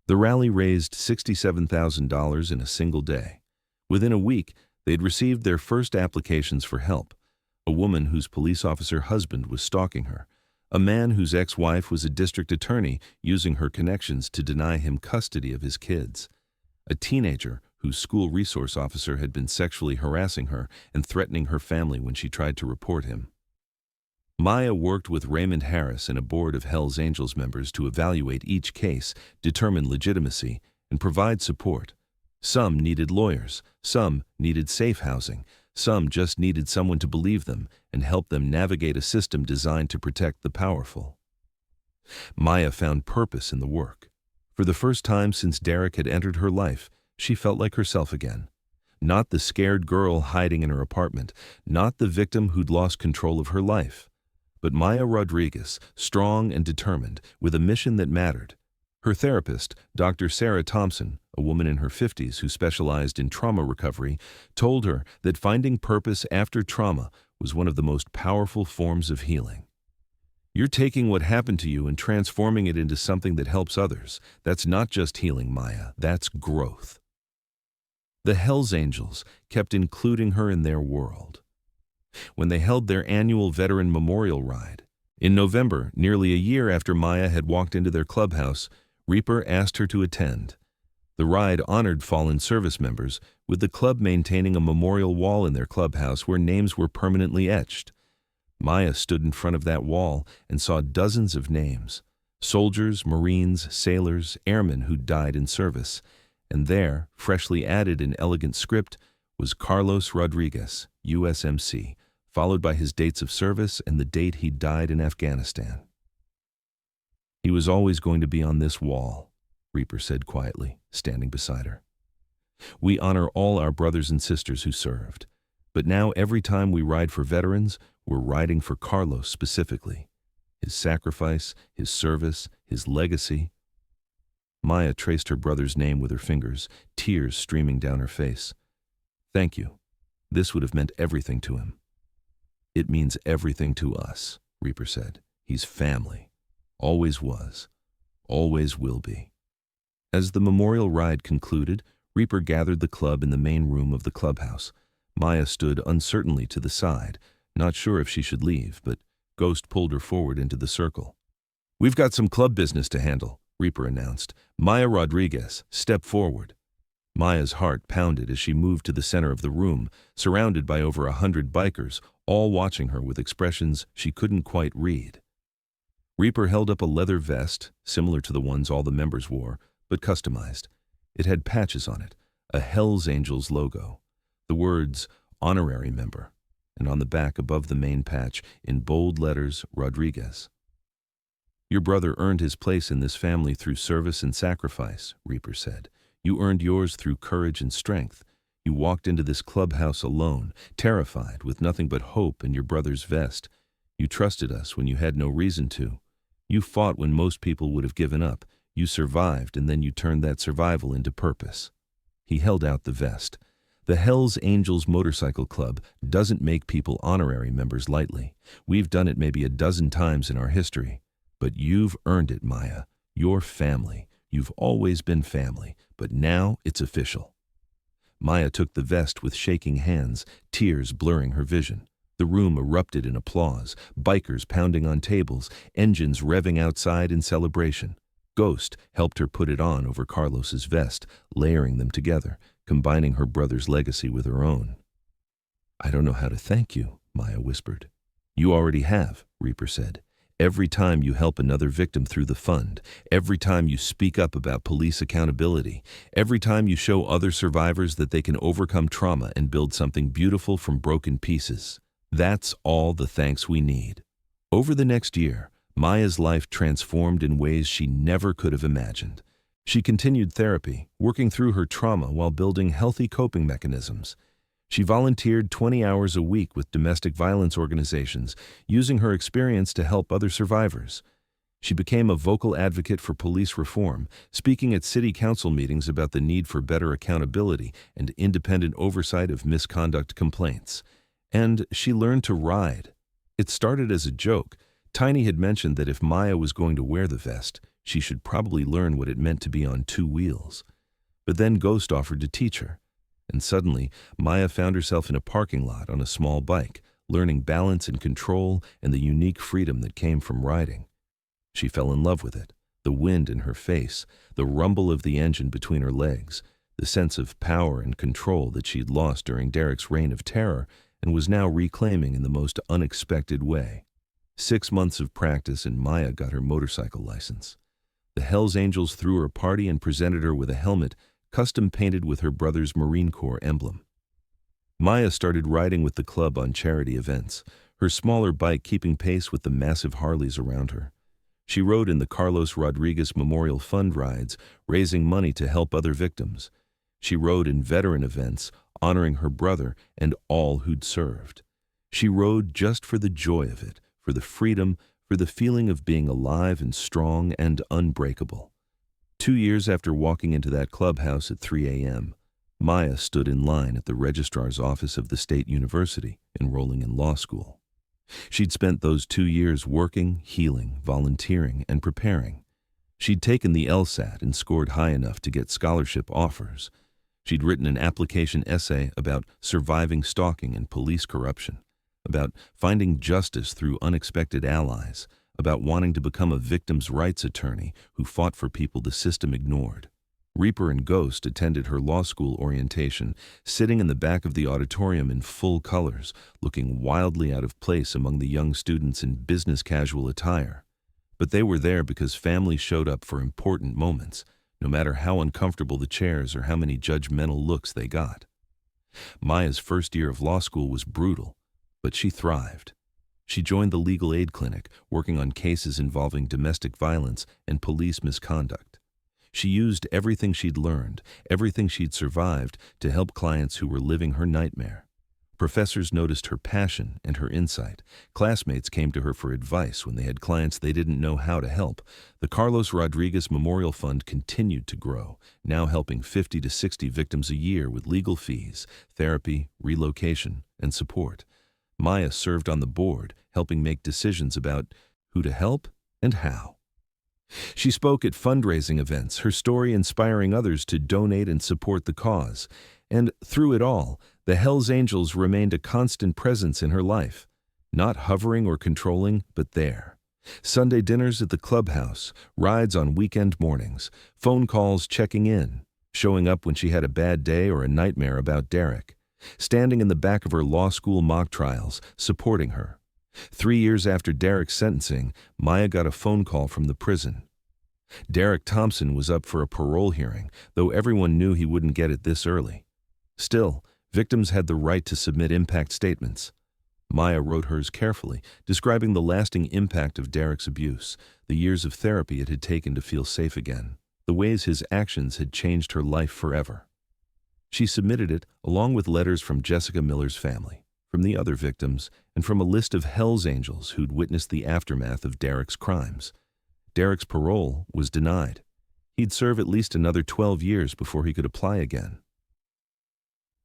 The rally raised $67,000 in a single day. Within a week, they'd received their first applications for help. A woman whose police officer husband was stalking her. A man whose ex-wife was a district attorney using her connections to deny him custody of his kids. A teenager whose school resource officer had been sexually harassing her and threatening her family when she tried to report him. Maya worked with Raymond Harris and a board of Hells Angels members to evaluate each case, determine legitimacy, and provide support. Some needed lawyers, some needed safe housing, some just needed someone to believe them and help them navigate a system designed to protect the powerful. Maya found purpose in the work. For the first time since Derek had entered her life, she felt like herself again. Not the scared girl hiding in her apartment, not the victim who'd lost control of her life, but Maya Rodriguez, strong and determined, with a mission that mattered. Her therapist, Dr. Sarah Thompson, a woman in her 50s who specialized in trauma recovery, told her that finding purpose after trauma was one of the most powerful forms of healing. You're taking what happened to you and transforming it into something that helps others. That's not just healing, Maya, that's growth. The Hells Angels kept including her in their world. When they held their annual Veteran Memorial Ride, in November, nearly a year after Maya had walked into their clubhouse, Reaper asked her to attend. The ride honored fallen service members, with the club maintaining a memorial wall in their clubhouse where names were permanently etched. Maya stood in front of that wall and saw dozens of names: soldiers, Marines, sailors, airmen who died in service. And there, freshly added in elegant script, was Carlos Rodriguez, USMC, followed by his dates of service and the date he died in Afghanistan. He was always going to be on this wall, Reaper said quietly, standing beside her. We honor all our brothers and sisters who served, but now every time we ride for veterans, we're riding for Carlos specifically. His sacrifice, his service, his legacy. Maya traced her brother's name with her fingers, tears streaming down her face. Thank you. This would have meant everything to him. It means everything to us, Reaper said. He's family. Always was. Always will be. As the memorial ride concluded, Reaper gathered the club in the main room of the clubhouse. Maya stood uncertainly to the side, not sure if she should leave, but Ghost pulled her forward into the circle. We've got some club business to handle, Reaper announced. Maya Rodriguez, step forward. Maya's heart pounded as she moved to the center of the room, surrounded by over 100 bikers, all watching her with expressions she couldn't quite read. Reaper held up a leather vest, similar to the ones all the members wore, but customized. It had patches on it, a Hells Angels logo, the words, honorary member, and on the back above the main patch, in bold letters, Rodriguez. Your brother earned his place in this family through service and sacrifice, Reaper said. You earned yours through courage and strength. You walked into this clubhouse alone, terrified, with nothing but hope in your brother's vest. You trusted us when you had no reason to. You fought when most people would have given up. You survived, and then you turned that survival into purpose. He held out the vest. The Hells Angels Motorcycle Club doesn't make people honorary members lightly. We've done it maybe a dozen times in our history. But you've earned it, Maya. You're family. You've always been family, but now it's official. Maya took the vest with shaking hands, tears blurring her vision. The room erupted in applause, bikers pounding on tables, engines revving outside in celebration. Ghost helped her put it on over Carlos's vest, layering them together, combining her brother's legacy with her own. I don't know how to thank you, Maya whispered. You already have, Reaper said. Every time you help another victim through the fund, every time you speak up about police accountability, every time you show other survivors that they can overcome trauma and build something beautiful from broken pieces. That's all the thanks we need. Over the next year, Maya's life transformed in ways she never could have imagined. She continued therapy, working through her trauma while building healthy coping mechanisms. She volunteered 20 hours a week with domestic violence organizations, using her experience to help other survivors. She became a vocal advocate for police reform, speaking at city council meetings about the need for better accountability and independent oversight of misconduct complaints. And she learned to ride. It started as a joke. Tiny had mentioned that if Maya was going to wear the vest, she should probably learn what it meant to be on two wheels. But then Ghost offered to teach her. And suddenly, Maya found herself in a parking lot on a small bike, learning balance and control and the unique freedom that came from riding. She fell in love with it, the wind in her face, the rumble of the engine between her legs, the sense of power and control that she'd lost during Derek's reign of terror and was now reclaiming in the most unexpected way. 6 months of practice and Maya got her motorcycle license. The Hells Angels threw her a party and presented her with a helmet custom painted with her brother's Marine Corps emblem. Maya started riding with the club on charity events, her smaller bike keeping pace with the massive Harleys around her. She rode in the Carlos Rodriguez Memorial Fund rides, raising money to help other victims. She rode in veteran events, honoring her brother and all who'd served. She rode just for the joy of it, for the freedom, for the feeling of being alive and strong and unbreakable. 2 years after walking into that clubhouse at 3 a.m., Maya stood in line at the registrar's office of the state university, enrolling in law school. She'd spent those 2 years working, healing, volunteering, and preparing. She'd taken the LSAT and scored high enough to get scholarship offers. She'd written an application essay about surviving stalking and police corruption, about finding justice through unexpected allies, about wanting to become a victims' rights attorney who fought for people the system ignored. Reaper and Ghost attended her law school orientation, sitting in the back of the auditorium in full colors, looking wildly out of place among the young students in business casual attire. But they were there because family showed up for important moments, no matter how uncomfortable the chairs or how many judgmental looks they got. Maya's first year of law school was brutal, but she thrived. She joined the legal aid clinic, working on cases involving domestic violence and police misconduct. She used everything she'd learned, everything she'd survived, to help clients who were living her nightmare. Professors noticed her passion and her insight. Classmates came to her for advice when they had clients they didn't know how to help. The Carlos Rodriguez Memorial Fund continued to grow, now helping 50 to 60 victims a year with legal fees, therapy, relocation, and support. Maya served on the board, helping make decisions about who to help and how. She spoke at fundraising events, her story inspiring others to donate and support the cause. And through it all, the Hells Angels remained a constant presence in her life, not hovering or controlling, but there. Sunday dinners at the clubhouse, rides on weekend mornings, phone calls checking in, showing up when she had a bad day or a nightmare about Derek, standing in the back of her law school mock trials, supporting her. 3 years after Derek's sentencing, Maya got a phone call from the prison. Derek Thompson was up for a parole hearing, though everyone knew he wouldn't get it this early. Still, victims had the right to submit impact statements. Maya wrote hers carefully, describing the lasting impact of Derek's abuse, the years of therapy it had taken to feel safe again, the ways his actions had changed her life forever. She submitted it along with letters from Jessica Miller's family, from the other victims, and from a list of Hells Angels who'd witnessed the aftermath of Derek's crimes. Derek's parole was denied. He'd serve at least another 12 years before he could apply again.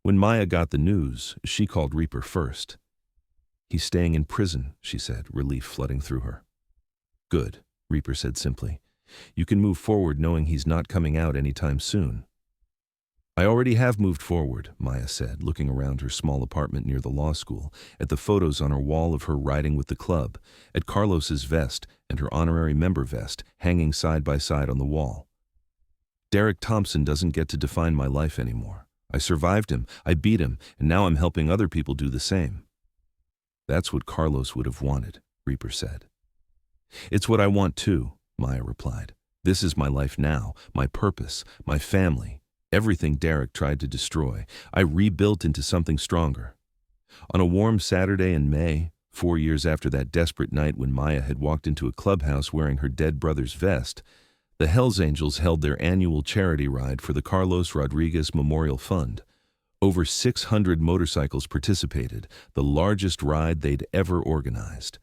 When Maya got the news, she called Reaper first. "He's staying in prison," she said, relief flooding through her. "Good," Reaper said simply. "You can move forward knowing he's not coming out anytime soon." "I already have moved forward," Maya said, looking around her small apartment near the law school, at the photos on her wall of her riding with the club, at Carlos's vest and her honorary member vest hanging side by side on the wall. "Derek Thompson doesn't get to define my life anymore. I survived him, I beat him, and now I'm helping other people do the same." "That's what Carlos would have wanted," Reaper said. "It's what I want too," Maya replied. "This is my life now, my purpose, my family. Everything Derek tried to destroy, I rebuilt into something stronger." On a warm Saturday in May, 4 years after that desperate night when Maya had walked into a clubhouse wearing her dead brother's vest, the Hells Angels held their annual charity ride for the Carlos Rodriguez Memorial Fund. Over 600 motorcycles participated, the largest ride they'd ever organized.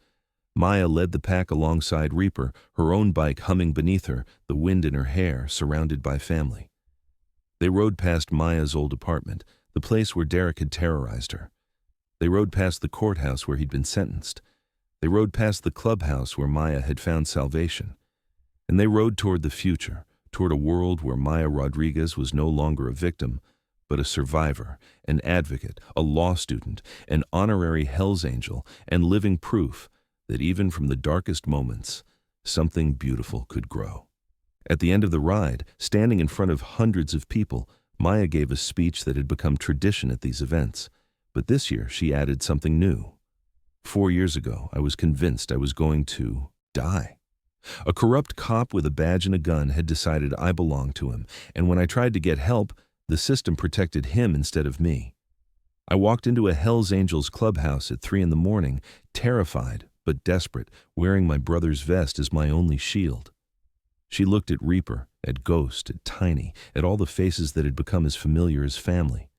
Maya led the pack alongside Reaper, her own bike humming beneath her, the wind in her hair, surrounded by family. They rode past Maya's old apartment, the place where Derek had terrorized her. They rode past the courthouse where he'd been sentenced. They rode past the clubhouse where Maya had found salvation. And they rode toward the future, toward a world where Maya Rodriguez was no longer a victim, but a survivor, an advocate, a law student, an honorary Hells Angel, and living proof that even from the darkest moments, something beautiful could grow. At the end of the ride, standing in front of hundreds of people, Maya gave a speech that had become tradition at these events. But this year, she added something new. 4 years ago, I was convinced I was going to die. A corrupt cop with a badge and a gun had decided I belonged to him, and when I tried to get help, the system protected him instead of me. I walked into a Hells Angels clubhouse at 3 in the morning, terrified but desperate, wearing my brother's vest as my only shield. She looked at Reaper, at Ghost, at Tiny, at all the faces that had become as familiar as family.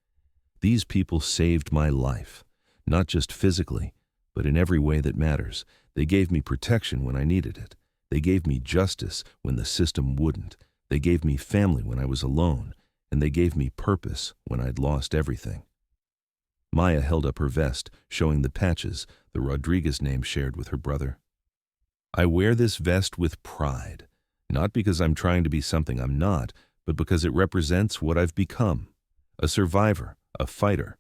These people saved my life, not just physically, but in every way that matters. They gave me protection when I needed it. They gave me justice when the system wouldn't. They gave me family when I was alone, and they gave me purpose when I'd lost everything. Maya held up her vest, showing the patches, the Rodriguez name shared with her brother. I wear this vest with pride, not because I'm trying to be something I'm not, but because it represents what I've become. A survivor, a fighter,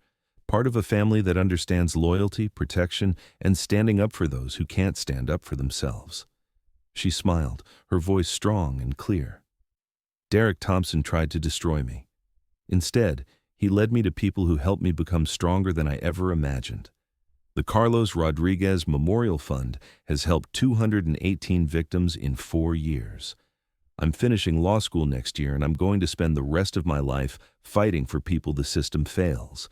part of a family that understands loyalty, protection, and standing up for those who can't stand up for themselves. She smiled, her voice strong and clear. Derek Thompson tried to destroy me. Instead, he led me to people who helped me become stronger than I ever imagined. The Carlos Rodriguez Memorial Fund has helped 218 victims in 4 years. I'm finishing law school next year, and I'm going to spend the rest of my life fighting for people the system fails.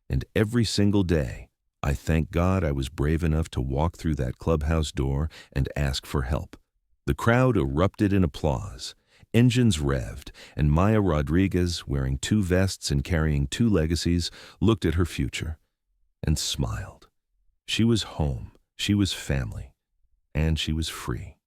And every single day, I thank God I was brave enough to walk through that clubhouse door and ask for help. The crowd erupted in applause. Engines revved, and Maya Rodriguez, wearing 2 vests and carrying 2 legacies, looked at her future and smiled. She was home, she was family, and she was free.